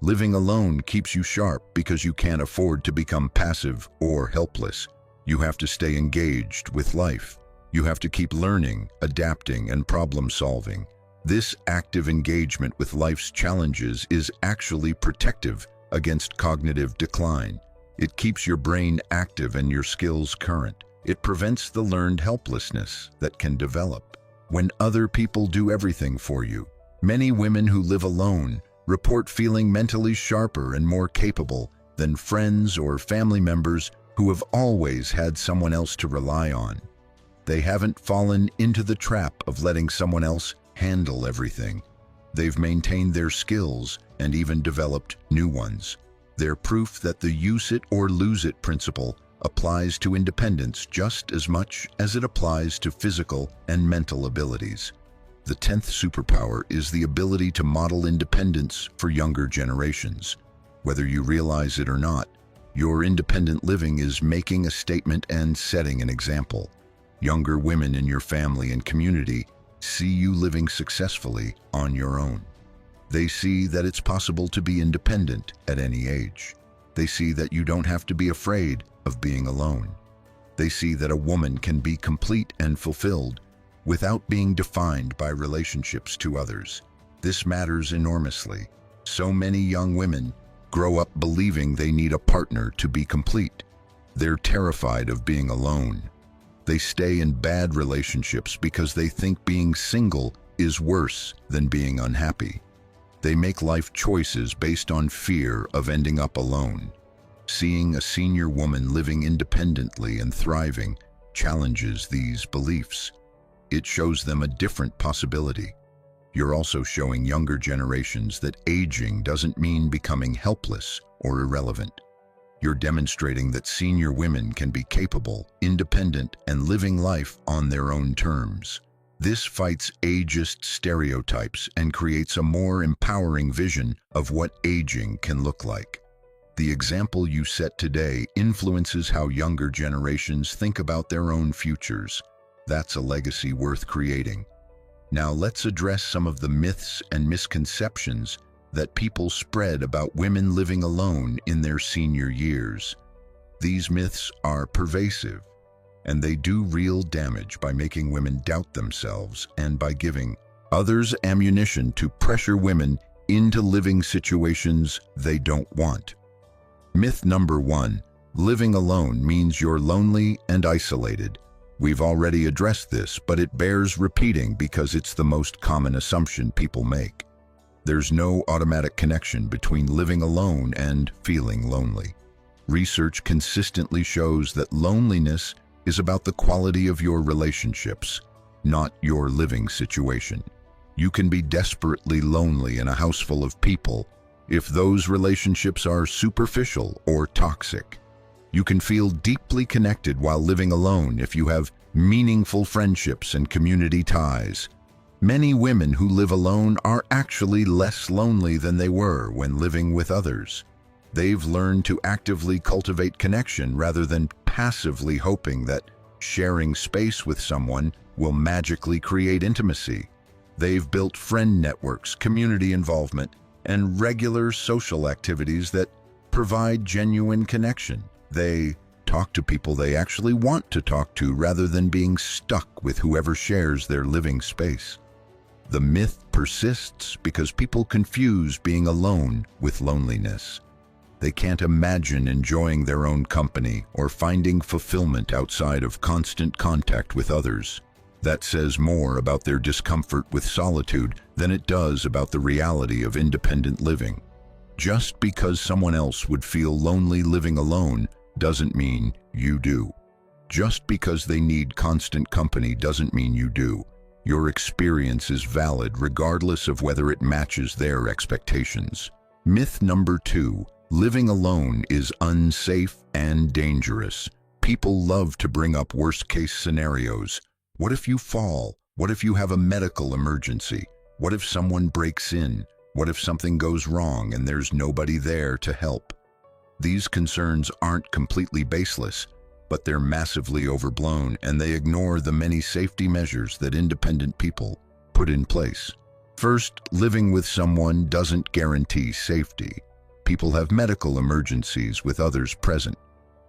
Living alone keeps you sharp because you can't afford to become passive or helpless. You have to stay engaged with life. You have to keep learning, adapting, and problem-solving. This active engagement with life's challenges is actually protective against cognitive decline. It keeps your brain active and your skills current. It prevents the learned helplessness that can develop when other people do everything for you. Many women who live alone report feeling mentally sharper and more capable than friends or family members who have always had someone else to rely on. They haven't fallen into the trap of letting someone else handle everything. They've maintained their skills and even developed new ones. They're proof that the use it or lose it principle applies to independence just as much as it applies to physical and mental abilities. The 10th superpower is the ability to model independence for younger generations. Whether you realize it or not, your independent living is making a statement and setting an example. Younger women in your family and community see you living successfully on your own. They see that it's possible to be independent at any age. They see that you don't have to be afraid of being alone. They see that a woman can be complete and fulfilled without being defined by relationships to others. This matters enormously. So many young women grow up believing they need a partner to be complete. They're terrified of being alone. They stay in bad relationships because they think being single is worse than being unhappy. They make life choices based on fear of ending up alone. Seeing a senior woman living independently and thriving challenges these beliefs. It shows them a different possibility. You're also showing younger generations that aging doesn't mean becoming helpless or irrelevant. You're demonstrating that senior women can be capable, independent, and living life on their own terms. This fights ageist stereotypes and creates a more empowering vision of what aging can look like. The example you set today influences how younger generations think about their own futures. That's a legacy worth creating. Now let's address some of the myths and misconceptions that people spread about women living alone in their senior years. These myths are pervasive, and they do real damage by making women doubt themselves and by giving others ammunition to pressure women into living situations they don't want. Myth number 1, living alone means you're lonely and isolated. We've already addressed this, but it bears repeating because it's the most common assumption people make. There's no automatic connection between living alone and feeling lonely. Research consistently shows that loneliness is about the quality of your relationships, not your living situation. You can be desperately lonely in a house full of people if those relationships are superficial or toxic. You can feel deeply connected while living alone if you have meaningful friendships and community ties. Many women who live alone are actually less lonely than they were when living with others. They've learned to actively cultivate connection rather than passively hoping that sharing space with someone will magically create intimacy. They've built friend networks, community involvement, and regular social activities that provide genuine connection. They talk to people they actually want to talk to rather than being stuck with whoever shares their living space. The myth persists because people confuse being alone with loneliness. They can't imagine enjoying their own company or finding fulfillment outside of constant contact with others. That says more about their discomfort with solitude than it does about the reality of independent living. Just because someone else would feel lonely living alone doesn't mean you do. Just because they need constant company doesn't mean you do. Your experience is valid regardless of whether it matches their expectations. Myth number 2, living alone is unsafe and dangerous. People love to bring up worst-case scenarios. What if you fall? What if you have a medical emergency? What if someone breaks in? What if something goes wrong and there's nobody there to help? These concerns aren't completely baseless, but they're massively overblown, and they ignore the many safety measures that independent people put in place. First, living with someone doesn't guarantee safety. People have medical emergencies with others present.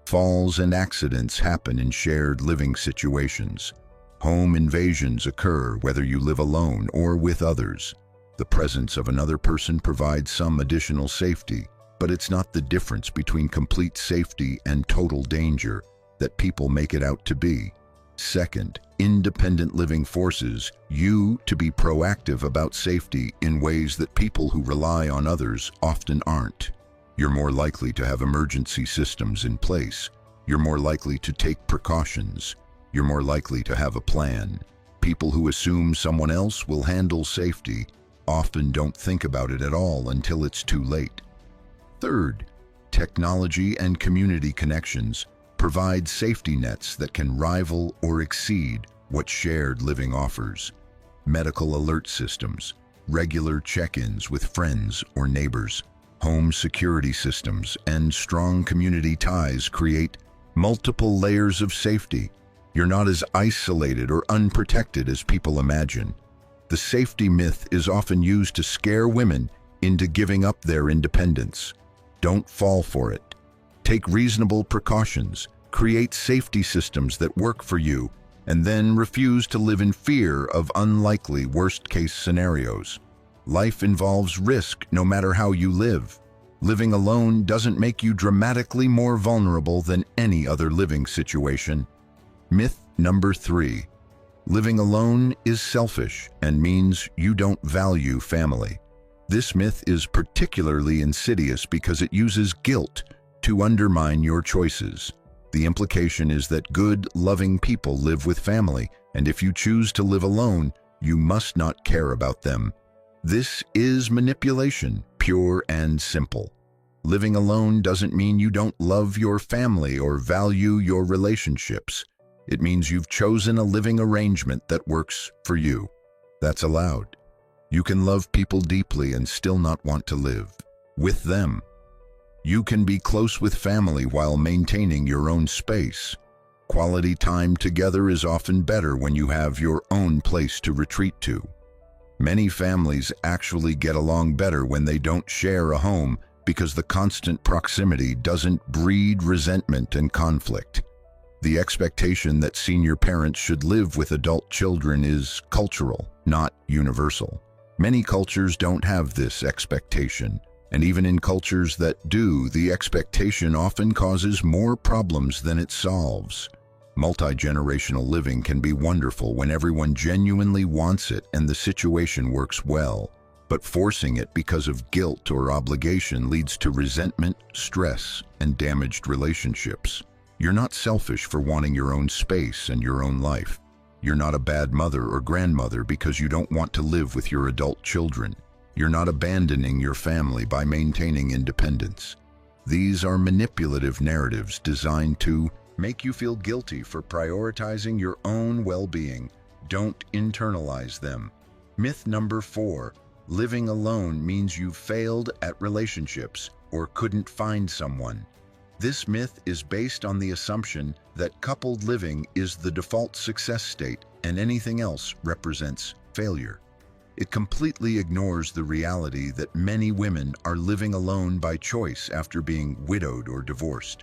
Falls and accidents happen in shared living situations. Home invasions occur whether you live alone or with others. The presence of another person provides some additional safety, but it's not the difference between complete safety and total danger that people make it out to be. Second, independent living forces you to be proactive about safety in ways that people who rely on others often aren't. You're more likely to have emergency systems in place. You're more likely to take precautions. You're more likely to have a plan. People who assume someone else will handle safety often don't think about it at all until it's too late. Third, technology and community connections provide safety nets that can rival or exceed what shared living offers. Medical alert systems, regular check-ins with friends or neighbors, home security systems, and strong community ties create multiple layers of safety. You're not as isolated or unprotected as people imagine. The safety myth is often used to scare women into giving up their independence. Don't fall for it. Take reasonable precautions, create safety systems that work for you, and then refuse to live in fear of unlikely worst-case scenarios. Life involves risk no matter how you live. Living alone doesn't make you dramatically more vulnerable than any other living situation. Myth number 3. Living alone is selfish and means you don't value family. This myth is particularly insidious because it uses guilt to undermine your choices. The implication is that good, loving people live with family, and if you choose to live alone, you must not care about them. This is manipulation, pure and simple. Living alone doesn't mean you don't love your family or value your relationships. It means you've chosen a living arrangement that works for you. That's allowed. You can love people deeply and still not want to live with them. You can be close with family while maintaining your own space. Quality time together is often better when you have your own place to retreat to. Many families actually get along better when they don't share a home because the constant proximity doesn't breed resentment and conflict. The expectation that senior parents should live with adult children is cultural, not universal. Many cultures don't have this expectation, and even in cultures that do, the expectation often causes more problems than it solves. Multi-generational living can be wonderful when everyone genuinely wants it and the situation works well, but forcing it because of guilt or obligation leads to resentment, stress, and damaged relationships. You're not selfish for wanting your own space and your own life. You're not a bad mother or grandmother because you don't want to live with your adult children. You're not abandoning your family by maintaining independence. These are manipulative narratives designed to make you feel guilty for prioritizing your own well-being. Don't internalize them. Myth number 4. Living alone means you've failed at relationships or couldn't find someone. This myth is based on the assumption that coupled living is the default success state and anything else represents failure. It completely ignores the reality that many women are living alone by choice after being widowed or divorced,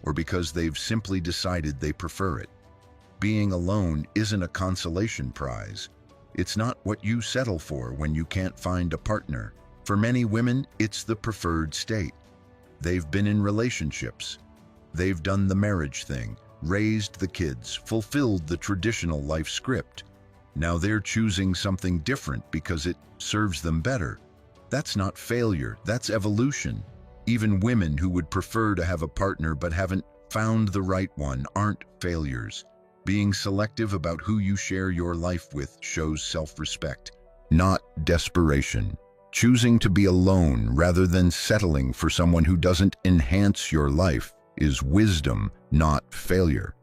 or because they've simply decided they prefer it. Being alone isn't a consolation prize. It's not what you settle for when you can't find a partner. For many women, it's the preferred state. They've been in relationships. They've done the marriage thing, raised the kids, fulfilled the traditional life script. Now they're choosing something different because it serves them better. That's not failure, that's evolution. Even women who would prefer to have a partner but haven't found the right one aren't failures. Being selective about who you share your life with shows self-respect, not desperation. Choosing to be alone rather than settling for someone who doesn't enhance your life is wisdom, not failure.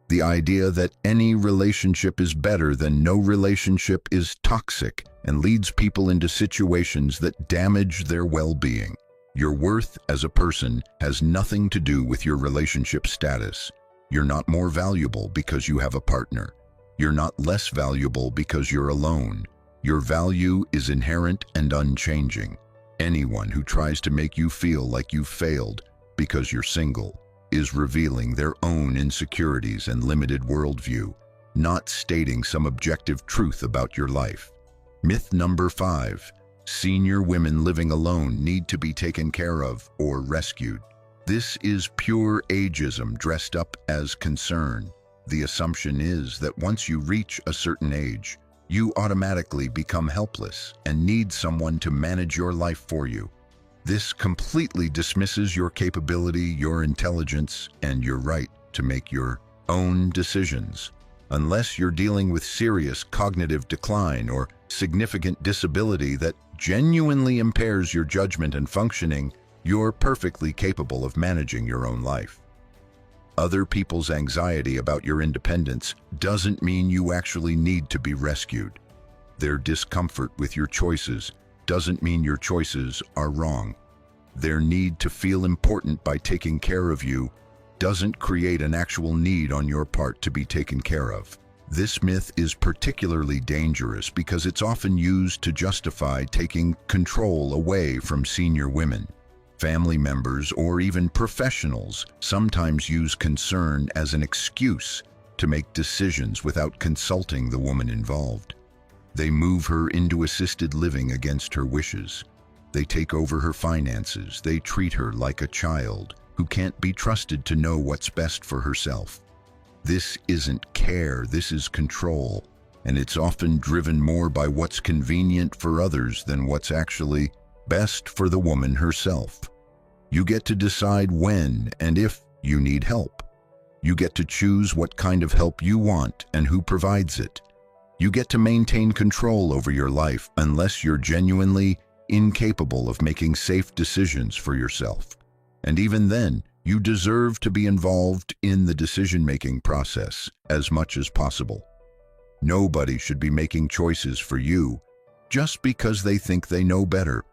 The idea that any relationship is better than no relationship is toxic and leads people into situations that damage their well-being. Your worth as a person has nothing to do with your relationship status. You're not more valuable because you have a partner. You're not less valuable because you're alone. Your value is inherent and unchanging. Anyone who tries to make you feel like you've failed because you're single is revealing their own insecurities and limited worldview, not stating some objective truth about your life. Myth number 5. Senior women living alone need to be taken care of or rescued. This is pure ageism dressed up as concern. The assumption is that once you reach a certain age, you automatically become helpless and need someone to manage your life for you. This completely dismisses your capability, your intelligence, and your right to make your own decisions. Unless you're dealing with serious cognitive decline or significant disability that genuinely impairs your judgment and functioning, you're perfectly capable of managing your own life. Other people's anxiety about your independence doesn't mean you actually need to be rescued. Their discomfort with your choices doesn't mean your choices are wrong. Their need to feel important by taking care of you doesn't create an actual need on your part to be taken care of. This myth is particularly dangerous because it's often used to justify taking control away from senior women. Family members or even professionals sometimes use concern as an excuse to make decisions without consulting the woman involved. They move her into assisted living against her wishes. They take over her finances. They treat her like a child who can't be trusted to know what's best for herself. This isn't care, this is control, and it's often driven more by what's convenient for others than what's actually best for the woman herself. You get to decide when and if you need help. You get to choose what kind of help you want and who provides it. You get to maintain control over your life unless you're genuinely incapable of making safe decisions for yourself. And even then, you deserve to be involved in the decision-making process as much as possible. Nobody should be making choices for you just because they think they know better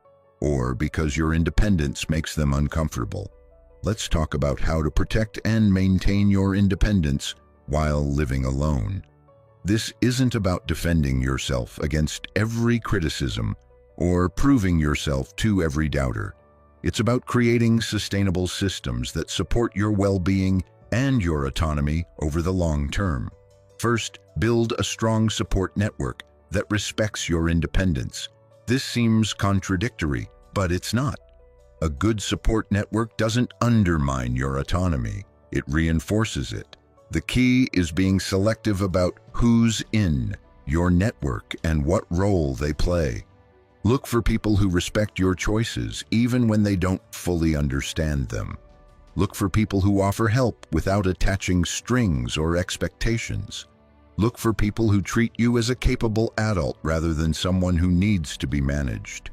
or because your independence makes them uncomfortable. Let's talk about how to protect and maintain your independence while living alone. This isn't about defending yourself against every criticism or proving yourself to every doubter. It's about creating sustainable systems that support your well-being and your autonomy over the long term. First, build a strong support network that respects your independence. This seems contradictory, but it's not. A good support network doesn't undermine your autonomy, it reinforces it. The key is being selective about who's in your network and what role they play. Look for people who respect your choices, even when they don't fully understand them. Look for people who offer help without attaching strings or expectations. Look for people who treat you as a capable adult rather than someone who needs to be managed.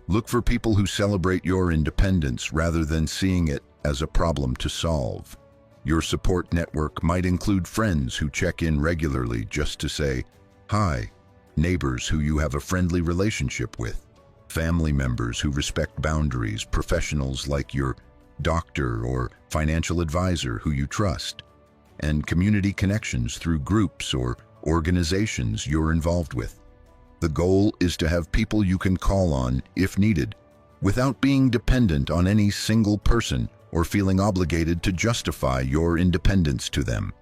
Look for people who celebrate your independence rather than seeing it as a problem to solve. Your support network might include friends who check in regularly just to say hi, neighbors who you have a friendly relationship with, family members who respect boundaries, professionals like your doctor or financial advisor who you trust, and community connections through groups or organizations you're involved with. The goal is to have people you can call on if needed, without being dependent on any single person or feeling obligated to justify your independence to them.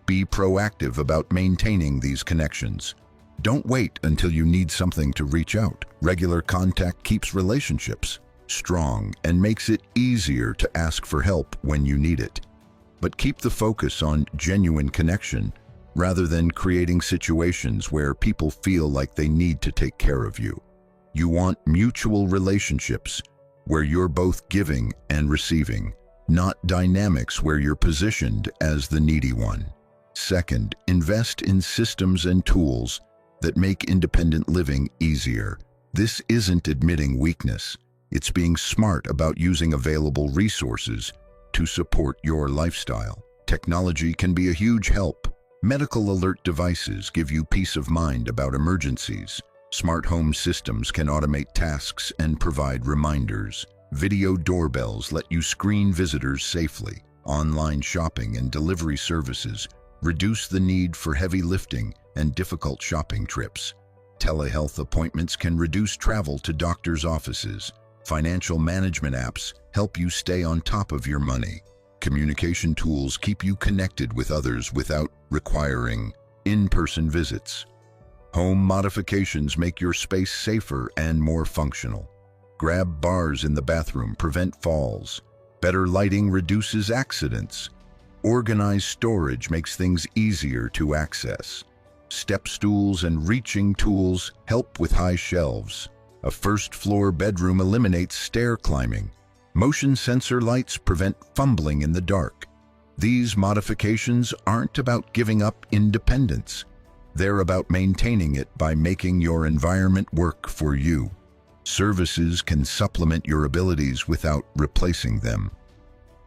Be proactive about maintaining these connections. Don't wait until you need something to reach out. Regular contact keeps relationships strong and makes it easier to ask for help when you need it. But keep the focus on genuine connection rather than creating situations where people feel like they need to take care of you. You want mutual relationships where you're both giving and receiving, not dynamics where you're positioned as the needy one. Second, invest in systems and tools that make independent living easier. This isn't admitting weakness. It's being smart about using available resources to support your lifestyle. Technology can be a huge help. Medical alert devices give you peace of mind about emergencies. Smart home systems can automate tasks and provide reminders. Video doorbells let you screen visitors safely. Online shopping and delivery services reduce the need for heavy lifting and difficult shopping trips. Telehealth appointments can reduce travel to doctors' offices. Financial management apps help you stay on top of your money. Communication tools keep you connected with others without requiring In-person visits. Home modifications make your space safer and more functional. Grab bars in the bathroom, prevent falls. Better lighting reduces accidents. Organized storage makes things easier to access. Step stools and reaching tools help with high shelves. A first-floor bedroom eliminates stair climbing. Motion sensor lights prevent fumbling in the dark. These modifications aren't about giving up independence. They're about maintaining it by making your environment work for you. Services can supplement your abilities without replacing them.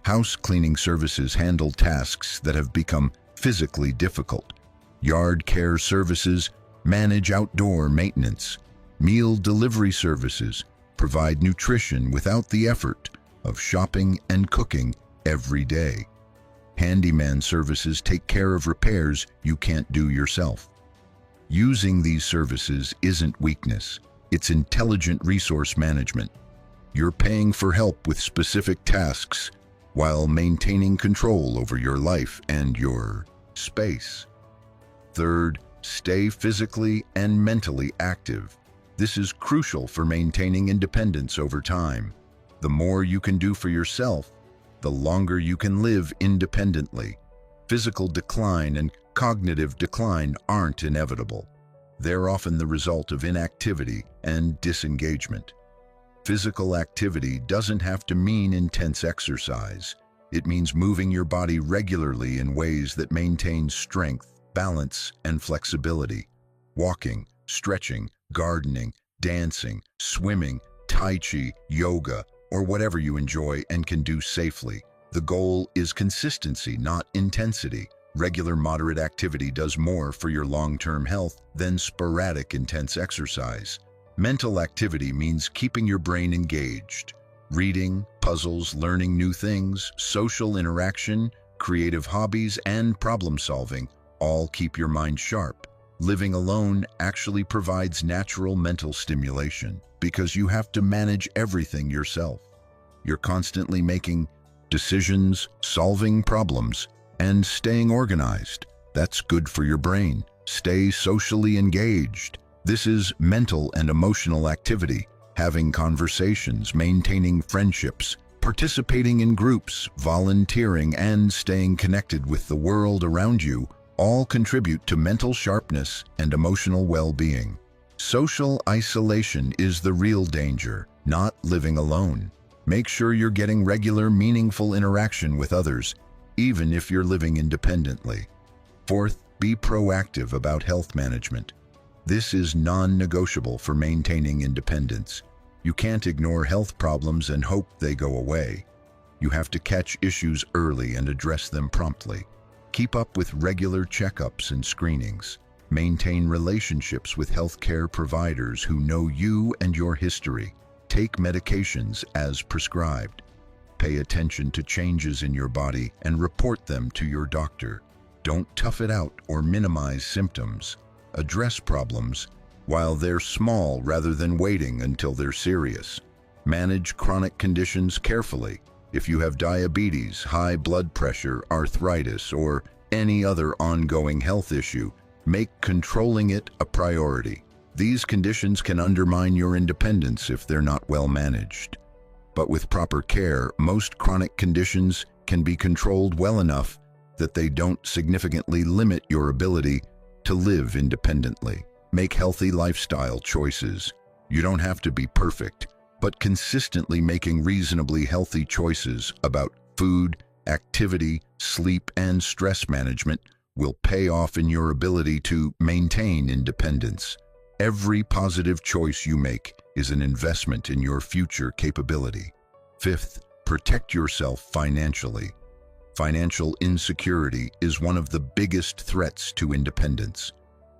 House cleaning services handle tasks that have become physically difficult. Yard care services manage outdoor maintenance. Meal delivery services provide nutrition without the effort of shopping and cooking every day. Handyman services take care of repairs you can't do yourself. Using these services isn't weakness, it's intelligent resource management. You're paying for help with specific tasks while maintaining control over your life and your space. Third, stay physically and mentally active. This is crucial for maintaining independence over time. The more you can do for yourself, the longer you can live independently. Physical decline and cognitive decline aren't inevitable. They're often the result of inactivity and disengagement. Physical activity doesn't have to mean intense exercise. It means moving your body regularly in ways that maintain strength, balance, and flexibility. Walking, stretching, gardening, dancing, swimming, tai chi, yoga, or whatever you enjoy and can do safely. The goal is consistency, not intensity. Regular moderate activity does more for your long-term health than sporadic intense exercise. Mental activity means keeping your brain engaged. Reading, puzzles, learning new things, social interaction, creative hobbies, and problem-solving all keep your mind sharp. Living alone actually provides natural mental stimulation because you have to manage everything yourself. You're constantly making decisions, solving problems, and staying organized. That's good for your brain. Stay socially engaged. This is mental and emotional activity, having conversations, maintaining friendships, participating in groups, volunteering, and staying connected with the world around you all contribute to mental sharpness and emotional well-being. Social isolation is the real danger, not living alone. Make sure you're getting regular, meaningful interaction with others, even if you're living independently. Fourth, be proactive about health management. This is non-negotiable for maintaining independence. You can't ignore health problems and hope they go away. You have to catch issues early and address them promptly. Keep up with regular checkups and screenings. Maintain relationships with healthcare providers who know you and your history. Take medications as prescribed. Pay attention to changes in your body and report them to your doctor. Don't tough it out or minimize symptoms. Address problems while they're small rather than waiting until they're serious. Manage chronic conditions carefully. If you have diabetes, high blood pressure, arthritis, or any other ongoing health issue, make controlling it a priority. These conditions can undermine your independence if they're not well managed. But with proper care, most chronic conditions can be controlled well enough that they don't significantly limit your ability to live independently. Make healthy lifestyle choices. You don't have to be perfect, but consistently making reasonably healthy choices about food, activity, sleep, and stress management will pay off in your ability to maintain independence. Every positive choice you make is an investment in your future capability. Fifth, protect yourself financially. Financial insecurity is one of the biggest threats to independence.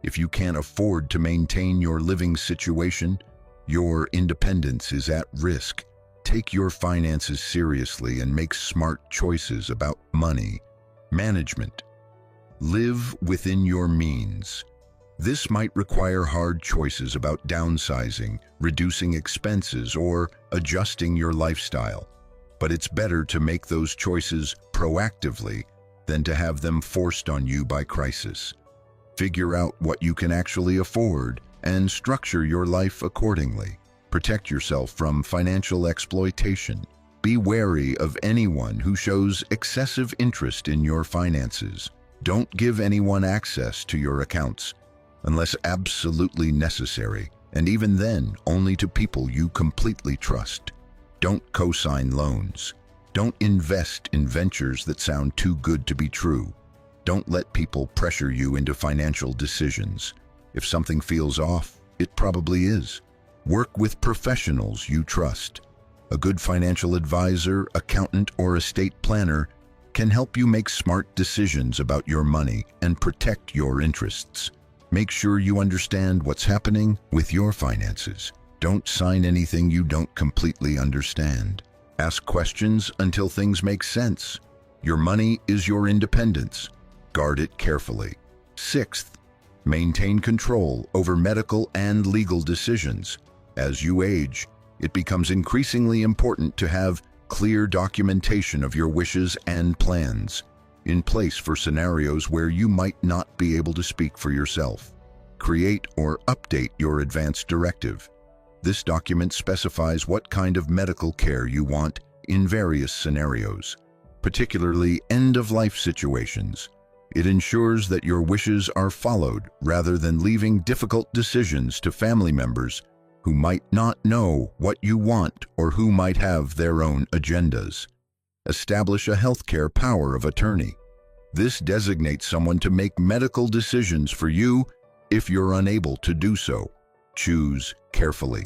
If you can't afford to maintain your living situation, your independence is at risk. Take your finances seriously and make smart choices about money management. Live within your means. This might require hard choices about downsizing, reducing expenses, or adjusting your lifestyle. But it's better to make those choices proactively than to have them forced on you by crisis. Figure out what you can actually afford and structure your life accordingly. Protect yourself from financial exploitation. Be wary of anyone who shows excessive interest in your finances. Don't give anyone access to your accounts unless absolutely necessary, and even then, only to people you completely trust. Don't co-sign loans. Don't invest in ventures that sound too good to be true. Don't let people pressure you into financial decisions. If something feels off, it probably is. Work with professionals you trust. A good financial advisor, accountant, or estate planner can help you make smart decisions about your money and protect your interests. Make sure you understand what's happening with your finances. Don't sign anything you don't completely understand. Ask questions until things make sense. Your money is your independence. Guard it carefully. Sixth, maintain control over medical and legal decisions. As you age, it becomes increasingly important to have clear documentation of your wishes and plans in place for scenarios where you might not be able to speak for yourself. Create or update your advance directive. This document specifies what kind of medical care you want in various scenarios, particularly end-of-life situations. It ensures that your wishes are followed rather than leaving difficult decisions to family members who might not know what you want or who might have their own agendas. Establish a healthcare power of attorney. This designates someone to make medical decisions for you if you're unable to do so. Choose carefully.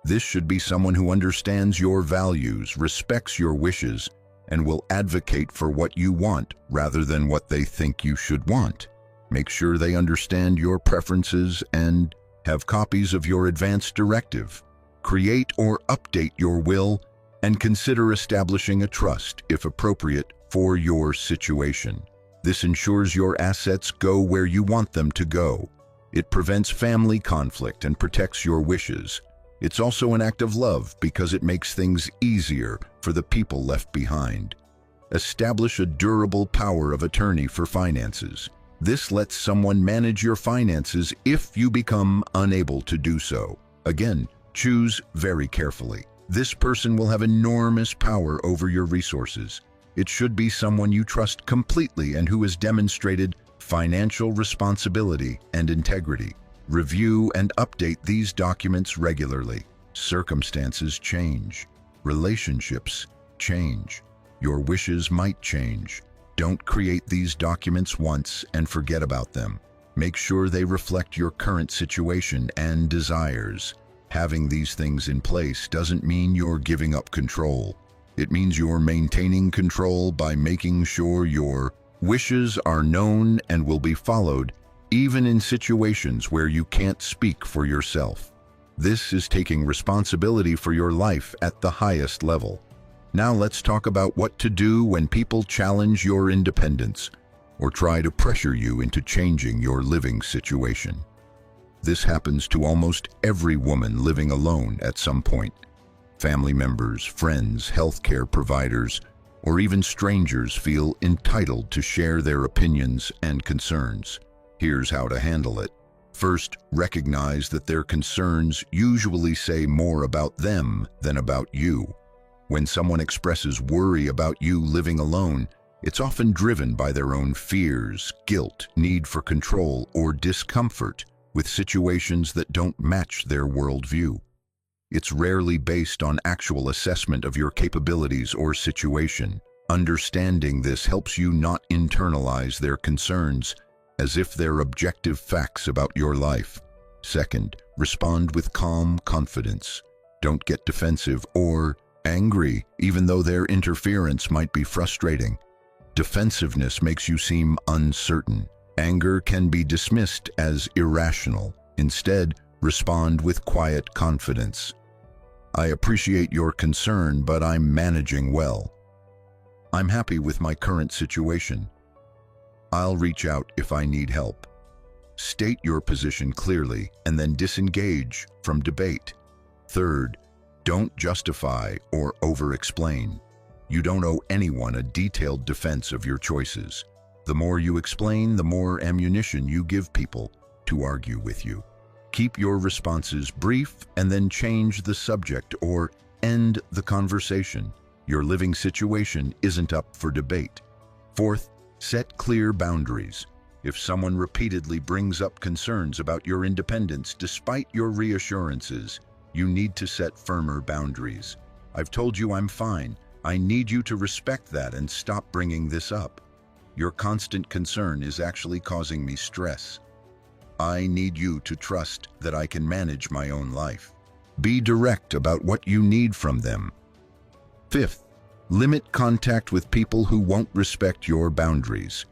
This should be someone who understands your values, respects your wishes, and will advocate for what you want rather than what they think you should want. Make sure they understand your preferences and have copies of your advance directive. Create or update your will and consider establishing a trust, if appropriate, for your situation. This ensures your assets go where you want them to go. It prevents family conflict and protects your wishes. It's also an act of love because it makes things easier for the people left behind. Establish a durable power of attorney for finances. This lets someone manage your finances if you become unable to do so. Again, choose very carefully. This person will have enormous power over your resources. It should be someone you trust completely and who has demonstrated financial responsibility and integrity. Review and update these documents regularly. Circumstances change. Relationships change. Your wishes might change. Don't create these documents once and forget about them. Make sure they reflect your current situation and desires. Having these things in place doesn't mean you're giving up control. It means you're maintaining control by making sure your wishes are known and will be followed, even in situations where you can't speak for yourself. This is taking responsibility for your life at the highest level. Now let's talk about what to do when people challenge your independence or try to pressure you into changing your living situation. This happens to almost every woman living alone at some point. Family members, friends, healthcare providers, or even strangers feel entitled to share their opinions and concerns. Here's how to handle it. First, recognize that their concerns usually say more about them than about you. When someone expresses worry about you living alone, it's often driven by their own fears, guilt, need for control, or discomfort with situations that don't match their worldview. It's rarely based on actual assessment of your capabilities or situation. Understanding this helps you not internalize their concerns as if they're objective facts about your life. Second, respond with calm confidence. Don't get defensive or angry, even though their interference might be frustrating. Defensiveness makes you seem uncertain. Anger can be dismissed as irrational. Instead, respond with quiet confidence. I appreciate your concern, but I'm managing well. I'm happy with my current situation. I'll reach out if I need help. State your position clearly and then disengage from debate. Third, don't justify or over-explain. You don't owe anyone a detailed defense of your choices. The more you explain, the more ammunition you give people to argue with you. Keep your responses brief and then change the subject or end the conversation. Your living situation isn't up for debate. Fourth, set clear boundaries. If someone repeatedly brings up concerns about your independence despite your reassurances, you need to set firmer boundaries. I've told you I'm fine. I need you to respect that and stop bringing this up. Your constant concern is actually causing me stress. I need you to trust that I can manage my own life. Be direct about what you need from them. Fifth, limit contact with people who won't respect your boundaries.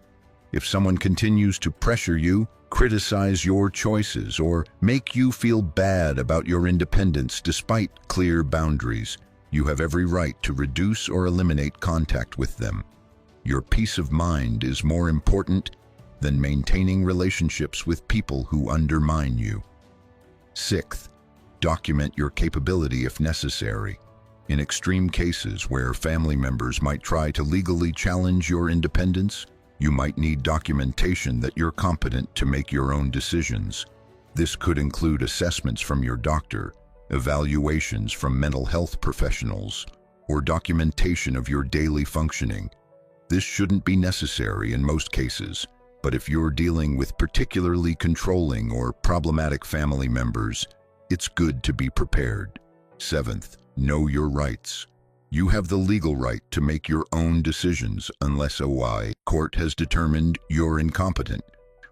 If someone continues to pressure you, criticize your choices, or make you feel bad about your independence despite clear boundaries, you have every right to reduce or eliminate contact with them. Your peace of mind is more important than maintaining relationships with people who undermine you. Sixth, document your capability if necessary. In extreme cases where family members might try to legally challenge your independence, you might need documentation that you're competent to make your own decisions. This could include assessments from your doctor, evaluations from mental health professionals, or documentation of your daily functioning. This shouldn't be necessary in most cases, but if you're dealing with particularly controlling or problematic family members, it's good to be prepared. Seventh, know your rights. You have the legal right to make your own decisions unless a court has determined you're incompetent,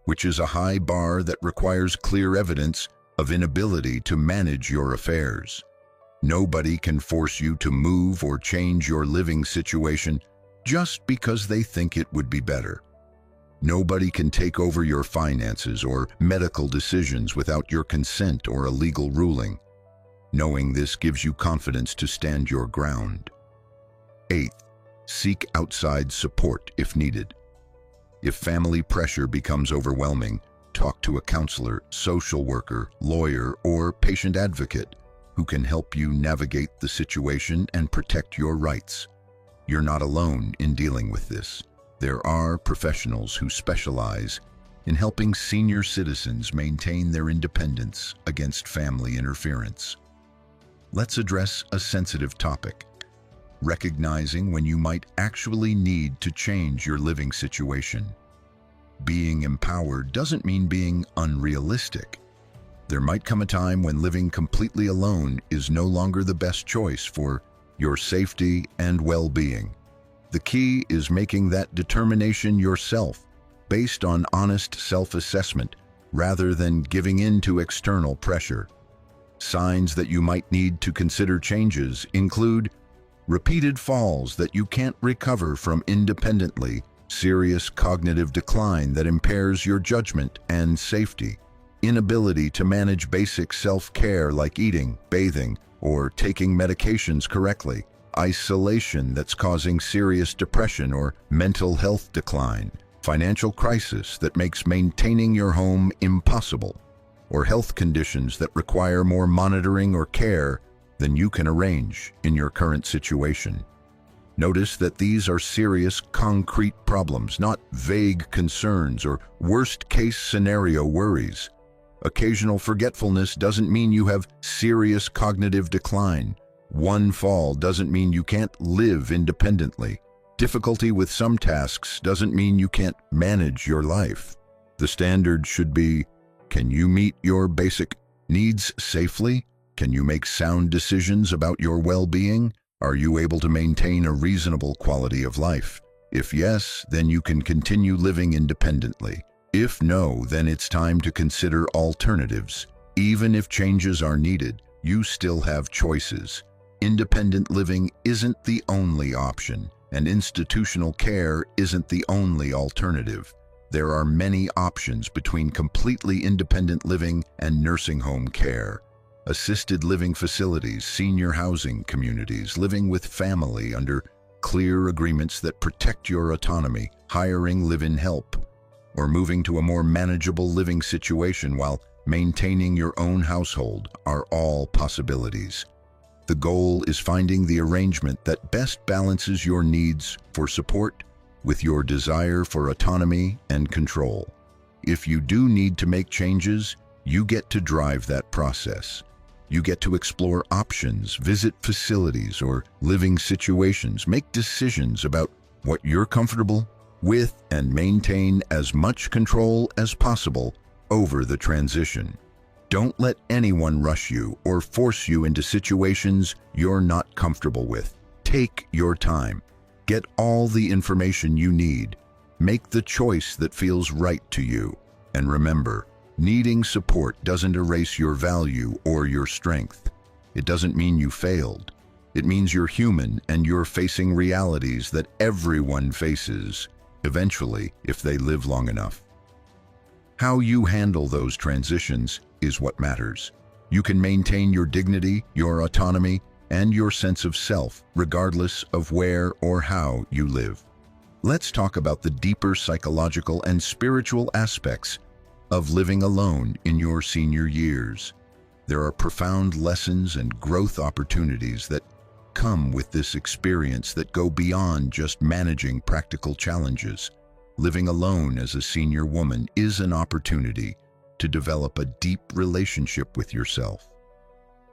which is a high bar that requires clear evidence of inability to manage your affairs. Nobody can force you to move or change your living situation just because they think it would be better. Nobody can take over your finances or medical decisions without your consent or a legal ruling. Knowing this gives you confidence to stand your ground. Eighth, seek outside support if needed. If family pressure becomes overwhelming, talk to a counselor, social worker, lawyer, or patient advocate who can help you navigate the situation and protect your rights. You're not alone in dealing with this. There are professionals who specialize in helping senior citizens maintain their independence against family interference. Let's address a sensitive topic: recognizing when you might actually need to change your living situation. Being empowered doesn't mean being unrealistic. There might come a time when living completely alone is no longer the best choice for your safety and well-being. The key is making that determination yourself, based on honest self-assessment, rather than giving in to external pressure. Signs that you might need to consider changes include repeated falls that you can't recover from independently, serious cognitive decline that impairs your judgment and safety, inability to manage basic self-care like eating, bathing, or taking medications correctly, isolation that's causing serious depression or mental health decline, financial crisis that makes maintaining your home impossible, or health conditions that require more monitoring or care than you can arrange in your current situation. Notice that these are serious, concrete problems, not vague concerns or worst-case scenario worries. Occasional forgetfulness doesn't mean you have serious cognitive decline. One fall doesn't mean you can't live independently. Difficulty with some tasks doesn't mean you can't manage your life. The standard should be, can you meet your basic needs safely? Can you make sound decisions about your well-being? Are you able to maintain a reasonable quality of life? If yes, then you can continue living independently. If no, then it's time to consider alternatives. Even if changes are needed, you still have choices. Independent living isn't the only option, and institutional care isn't the only alternative. There are many options between completely independent living and nursing home care. Assisted living facilities, senior housing communities, living with family under clear agreements that protect your autonomy, hiring live-in help, or moving to a more manageable living situation while maintaining your own household are all possibilities. The goal is finding the arrangement that best balances your needs for support with your desire for autonomy and control. If you do need to make changes, you get to drive that process. You get to explore options, visit facilities or living situations, make decisions about what you're comfortable with, and maintain as much control as possible over the transition. Don't let anyone rush you or force you into situations you're not comfortable with. Take your time. Get all the information you need. Make the choice that feels right to you. And remember, needing support doesn't erase your value or your strength. It doesn't mean you failed. It means you're human and you're facing realities that everyone faces, eventually, if they live long enough. How you handle those transitions is what matters. You can maintain your dignity, your autonomy, and your sense of self, regardless of where or how you live. Let's talk about the deeper psychological and spiritual aspects of living alone in your senior years. There are profound lessons and growth opportunities that come with this experience that go beyond just managing practical challenges. Living alone as a senior woman is an opportunity to develop a deep relationship with yourself.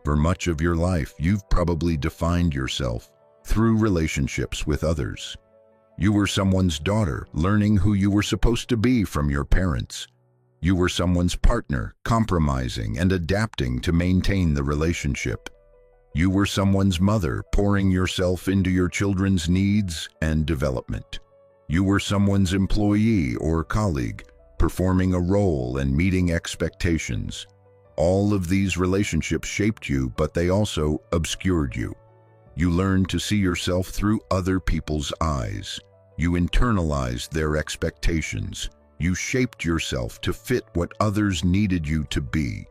For much of your life, you've probably defined yourself through relationships with others. You were someone's daughter, learning who you were supposed to be from your parents. You were someone's partner, compromising and adapting to maintain the relationship. You were someone's mother, pouring yourself into your children's needs and development. You were someone's employee or colleague, performing a role and meeting expectations. All of these relationships shaped you, but they also obscured you. You learned to see yourself through other people's eyes. You internalized their expectations. You shaped yourself to fit what others needed you to be.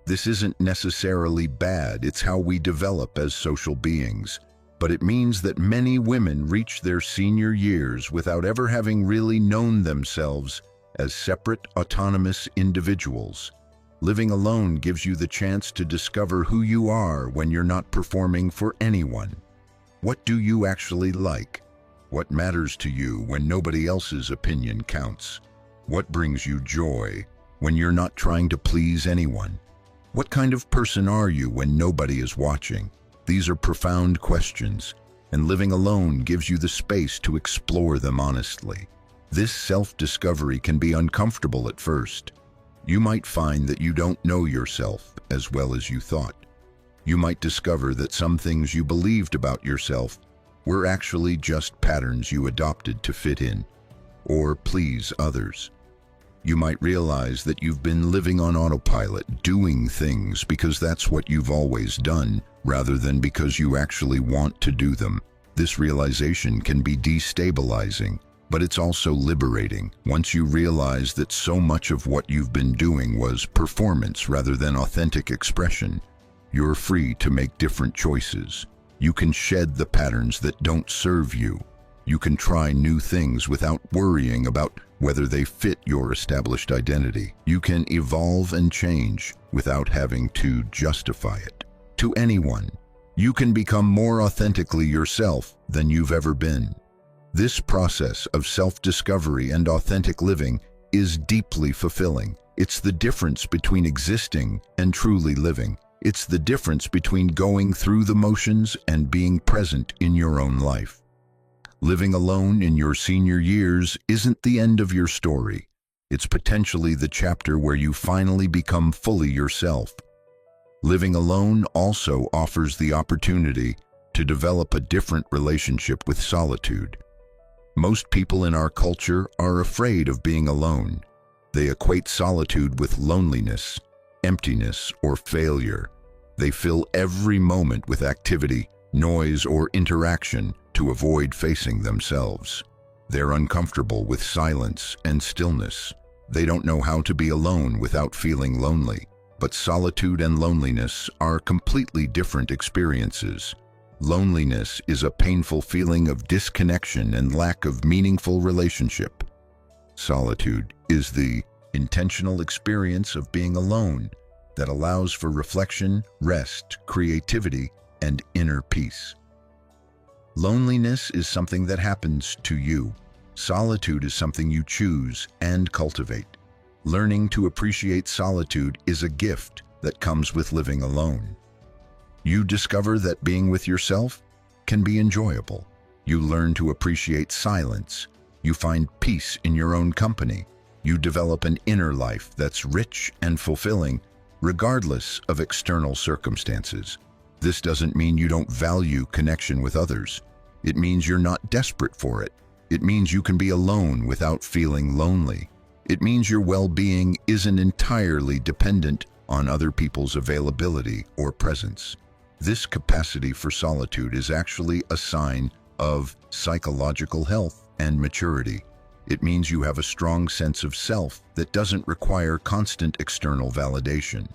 This isn't necessarily bad, it's how we develop as social beings. But it means that many women reach their senior years without ever having really known themselves as separate, autonomous individuals. Living alone gives you the chance to discover who you are when you're not performing for anyone. What do you actually like? What matters to you when nobody else's opinion counts? What brings you joy when you're not trying to please anyone? What kind of person are you when nobody is watching? These are profound questions, and living alone gives you the space to explore them honestly. This self-discovery can be uncomfortable at first. You might find that you don't know yourself as well as you thought. You might discover that some things you believed about yourself were actually just patterns you adopted to fit in or please others. You might realize that you've been living on autopilot, doing things because that's what you've always done, rather than because you actually want to do them. This realization can be destabilizing, but it's also liberating. Once you realize that so much of what you've been doing was performance rather than authentic expression, you're free to make different choices. You can shed the patterns that don't serve you. You can try new things without worrying about whether they fit your established identity. You can evolve and change without having to justify it to anyone. You can become more authentically yourself than you've ever been. This process of self-discovery and authentic living is deeply fulfilling. It's the difference between existing and truly living. It's the difference between going through the motions and being present in your own life. Living alone in your senior years isn't the end of your story. It's potentially the chapter where you finally become fully yourself. Living alone also offers the opportunity to develop a different relationship with solitude. Most people in our culture are afraid of being alone. They equate solitude with loneliness, emptiness, or failure. They fill every moment with activity, noise, or interaction to avoid facing themselves. They're uncomfortable with silence and stillness. They don't know how to be alone without feeling lonely. But solitude and loneliness are completely different experiences. Loneliness is a painful feeling of disconnection and lack of meaningful relationship. Solitude is the intentional experience of being alone that allows for reflection, rest, creativity, and inner peace. Loneliness is something that happens to you. Solitude is something you choose and cultivate. Learning to appreciate solitude is a gift that comes with living alone. You discover that being with yourself can be enjoyable. You learn to appreciate silence. You find peace in your own company. You develop an inner life that's rich and fulfilling, regardless of external circumstances. This doesn't mean you don't value connection with others. It means you're not desperate for it. It means you can be alone without feeling lonely. It means your well-being isn't entirely dependent on other people's availability or presence. This capacity for solitude is actually a sign of psychological health and maturity. It means you have a strong sense of self that doesn't require constant external validation.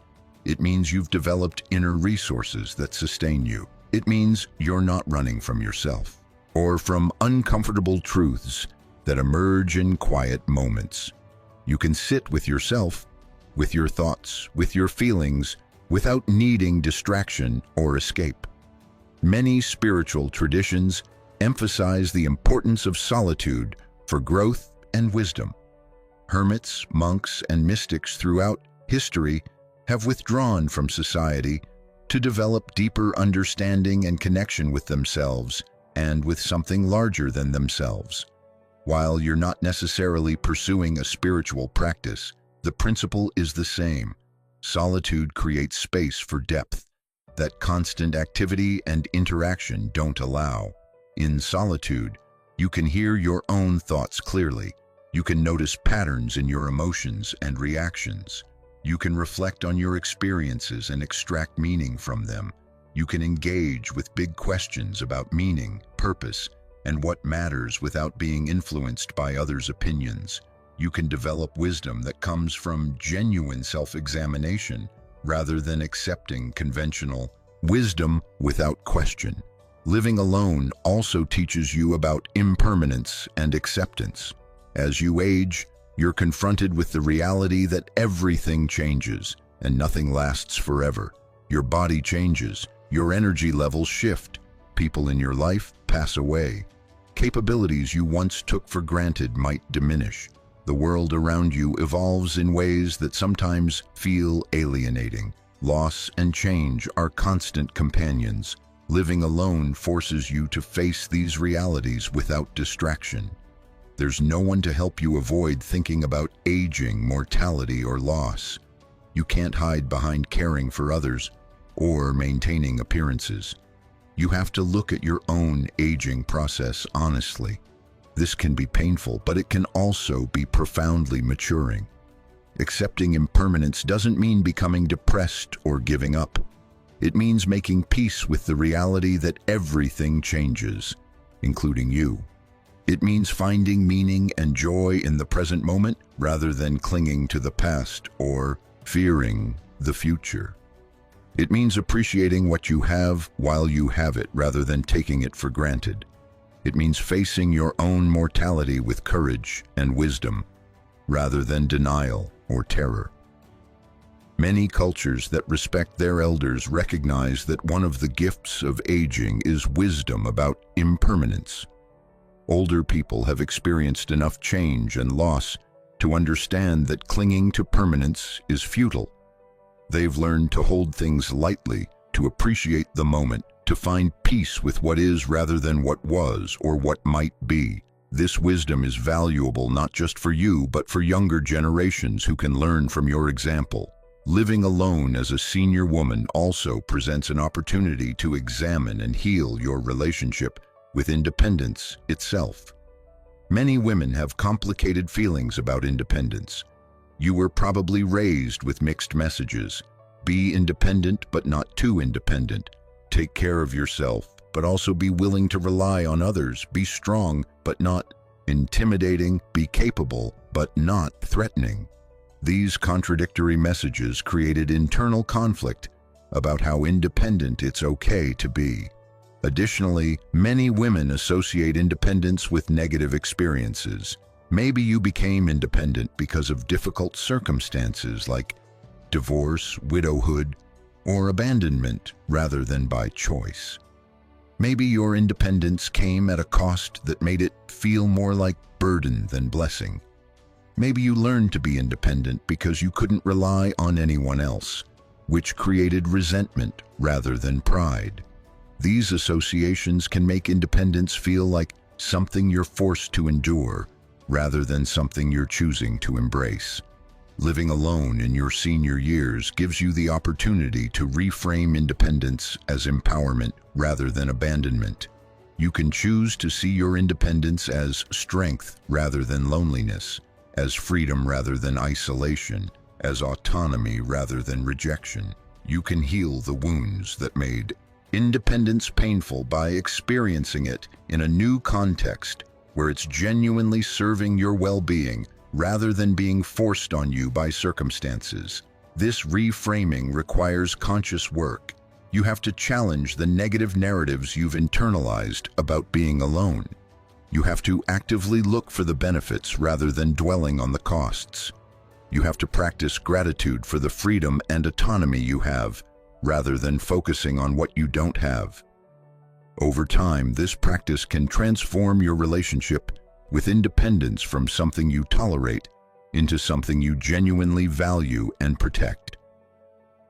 It means you've developed inner resources that sustain you. It means you're not running from yourself or from uncomfortable truths that emerge in quiet moments. You can sit with yourself, with your thoughts, with your feelings, without needing distraction or escape. Many spiritual traditions emphasize the importance of solitude for growth and wisdom. Hermits, monks, and mystics throughout history have withdrawn from society to develop deeper understanding and connection with themselves and with something larger than themselves. While you're not necessarily pursuing a spiritual practice, the principle is the same. Solitude creates space for depth that constant activity and interaction don't allow. In solitude, you can hear your own thoughts clearly. You can notice patterns in your emotions and reactions. You can reflect on your experiences and extract meaning from them. You can engage with big questions about meaning, purpose, and what matters without being influenced by others' opinions. You can develop wisdom that comes from genuine self-examination rather than accepting conventional wisdom without question. Living alone also teaches you about impermanence and acceptance. As you age, you're confronted with the reality that everything changes and nothing lasts forever. Your body changes, your energy levels shift, people in your life pass away. Capabilities you once took for granted might diminish. The world around you evolves in ways that sometimes feel alienating. Loss and change are constant companions. Living alone forces you to face these realities without distraction. There's no one to help you avoid thinking about aging, mortality, or loss. You can't hide behind caring for others or maintaining appearances. You have to look at your own aging process honestly. This can be painful, but it can also be profoundly maturing. Accepting impermanence doesn't mean becoming depressed or giving up. It means making peace with the reality that everything changes, including you. It means finding meaning and joy in the present moment rather than clinging to the past or fearing the future. It means appreciating what you have while you have it rather than taking it for granted. It means facing your own mortality with courage and wisdom rather than denial or terror. Many cultures that respect their elders recognize that one of the gifts of aging is wisdom about impermanence. Older people have experienced enough change and loss to understand that clinging to permanence is futile. They've learned to hold things lightly, to appreciate the moment, to find peace with what is rather than what was or what might be. This wisdom is valuable not just for you, but for younger generations who can learn from your example. Living alone as a senior woman also presents an opportunity to examine and heal your relationship with independence itself. Many women have complicated feelings about independence. You were probably raised with mixed messages. Be independent, but not too independent. Take care of yourself, but also be willing to rely on others. Be strong, but not intimidating. Be capable, but not threatening. These contradictory messages created internal conflict about how independent it's okay to be. Additionally, many women associate independence with negative experiences. Maybe you became independent because of difficult circumstances like divorce, widowhood, or abandonment rather than by choice. Maybe your independence came at a cost that made it feel more like burden than blessing. Maybe you learned to be independent because you couldn't rely on anyone else, which created resentment rather than pride. These associations can make independence feel like something you're forced to endure rather than something you're choosing to embrace. Living alone in your senior years gives you the opportunity to reframe independence as empowerment rather than abandonment. You can choose to see your independence as strength rather than loneliness, as freedom rather than isolation, as autonomy rather than rejection. You can heal the wounds that made independence painful by experiencing it in a new context where it's genuinely serving your well-being rather than being forced on you by circumstances. This reframing requires conscious work. You have to challenge the negative narratives you've internalized about being alone. You have to actively look for the benefits rather than dwelling on the costs. You have to practice gratitude for the freedom and autonomy you have, rather than focusing on what you don't have. Over time, this practice can transform your relationship with independence from something you tolerate into something you genuinely value and protect.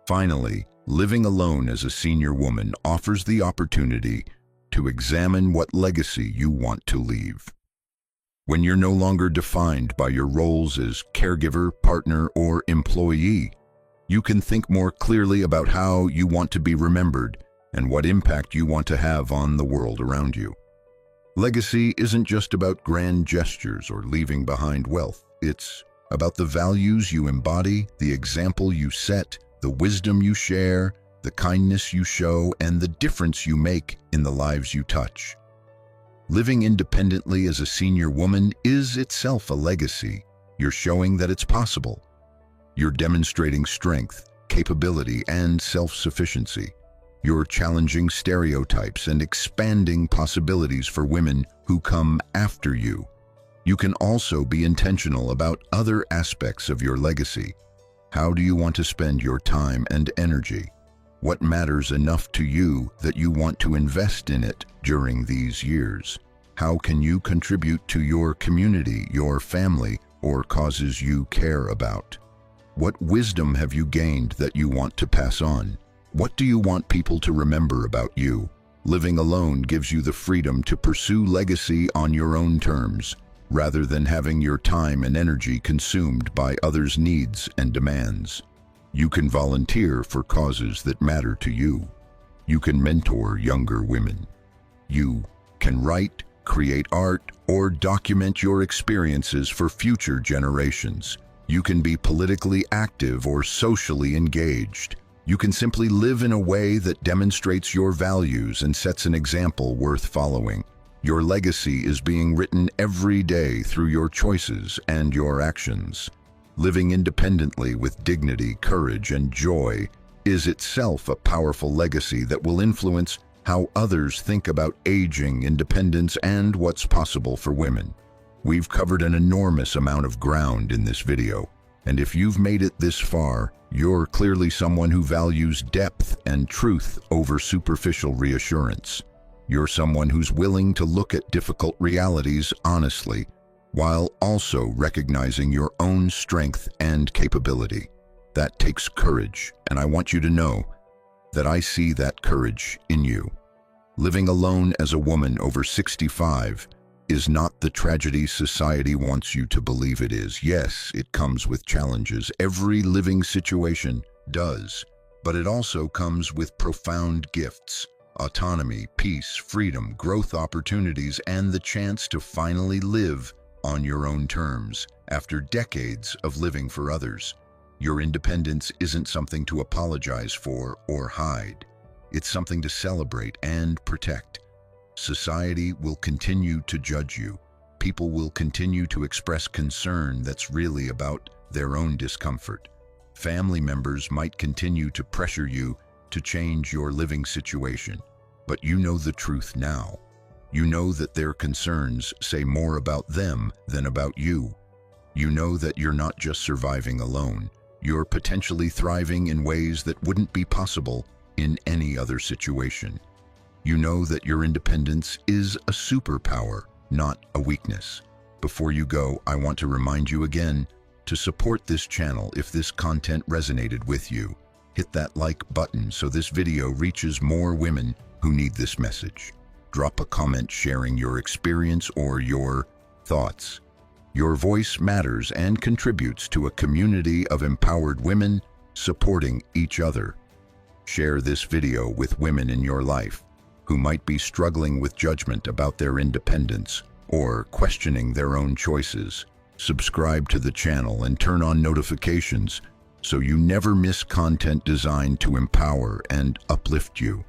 Finally, living alone as a senior woman offers the opportunity to examine what legacy you want to leave. When you're no longer defined by your roles as caregiver, partner, or employee, you can think more clearly about how you want to be remembered and what impact you want to have on the world around you. Legacy isn't just about grand gestures or leaving behind wealth. It's about the values you embody, the example you set, the wisdom you share, the kindness you show, and the difference you make in the lives you touch. Living independently as a senior woman is itself a legacy. You're showing that it's possible. You're demonstrating strength, capability, and self-sufficiency. You're challenging stereotypes and expanding possibilities for women who come after you. You can also be intentional about other aspects of your legacy. How do you want to spend your time and energy? What matters enough to you that you want to invest in it during these years? How can you contribute to your community, your family, or causes you care about? What wisdom have you gained that you want to pass on? What do you want people to remember about you? Living alone gives you the freedom to pursue legacy on your own terms, rather than having your time and energy consumed by others' needs and demands. You can volunteer for causes that matter to you. You can mentor younger women. You can write, create art, or document your experiences for future generations. You can be politically active or socially engaged. You can simply live in a way that demonstrates your values and sets an example worth following. Your legacy is being written every day through your choices and your actions. Living independently with dignity, courage, and joy is itself a powerful legacy that will influence how others think about aging, independence, and what's possible for women. We've covered an enormous amount of ground in this video, and if you've made it this far, you're clearly someone who values depth and truth over superficial reassurance. You're someone who's willing to look at difficult realities honestly, while also recognizing your own strength and capability. That takes courage, and I want you to know that I see that courage in you. Living alone as a woman over 65 is not the tragedy society wants you to believe it is. Yes, it comes with challenges. Every living situation does, but it also comes with profound gifts: autonomy, peace, freedom, growth opportunities, and the chance to finally live on your own terms after decades of living for others. Your independence isn't something to apologize for or hide. It's something to celebrate and protect. Society will continue to judge you. People will continue to express concern that's really about their own discomfort. Family members might continue to pressure you to change your living situation, but you know the truth now. You know that their concerns say more about them than about you. You know that you're not just surviving alone. You're potentially thriving in ways that wouldn't be possible in any other situation. You know that your independence is a superpower, not a weakness. Before you go, I want to remind you again to support this channel if this content resonated with you. Hit that like button so this video reaches more women who need this message. Drop a comment sharing your experience or your thoughts. Your voice matters and contributes to a community of empowered women supporting each other. Share this video with women in your life who might be struggling with judgment about their independence or questioning their own choices. Subscribe to the channel and turn on notifications so you never miss content designed to empower and uplift you.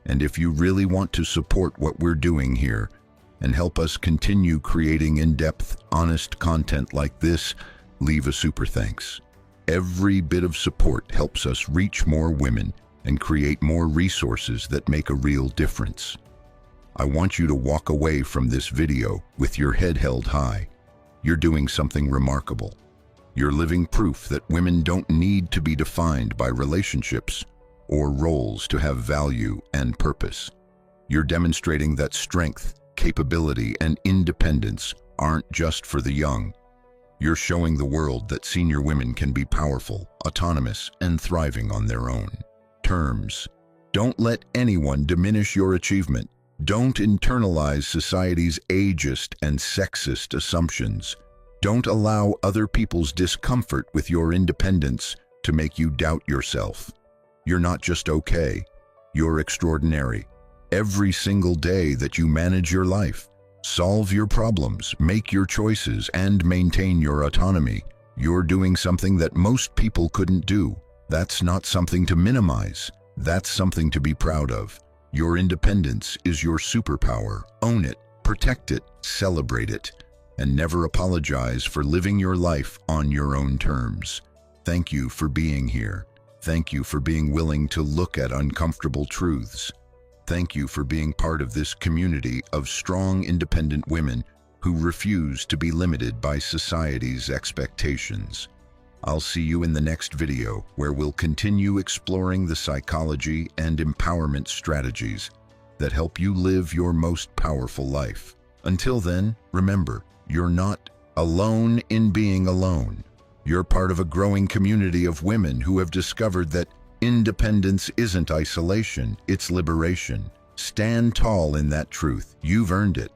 And if you really want to support what we're doing here and help us continue creating in-depth, honest content like this, leave a super thanks. Every bit of support helps us reach more women and create more resources that make a real difference. I want you to walk away from this video with your head held high. You're doing something remarkable. You're living proof that women don't need to be defined by relationships or roles to have value and purpose. You're demonstrating that strength, capability, and independence aren't just for the young. You're showing the world that senior women can be powerful, autonomous, and thriving on their own terms. Don't let anyone diminish your achievement. Don't internalize society's ageist and sexist assumptions. Don't allow other people's discomfort with your independence to make you doubt yourself. You're not just okay, you're extraordinary. Every single day that you manage your life, solve your problems, make your choices, and maintain your autonomy, you're doing something that most people couldn't do. That's not something to minimize. That's something to be proud of. Your independence is your superpower. Own it, protect it, celebrate it, and never apologize for living your life on your own terms. Thank you for being here. Thank you for being willing to look at uncomfortable truths. Thank you for being part of this community of strong, independent women who refuse to be limited by society's expectations. I'll see you in the next video where we'll continue exploring the psychology and empowerment strategies that help you live your most powerful life. Until then, remember, you're not alone in being alone. You're part of a growing community of women who have discovered that independence isn't isolation, it's liberation. Stand tall in that truth. You've earned it.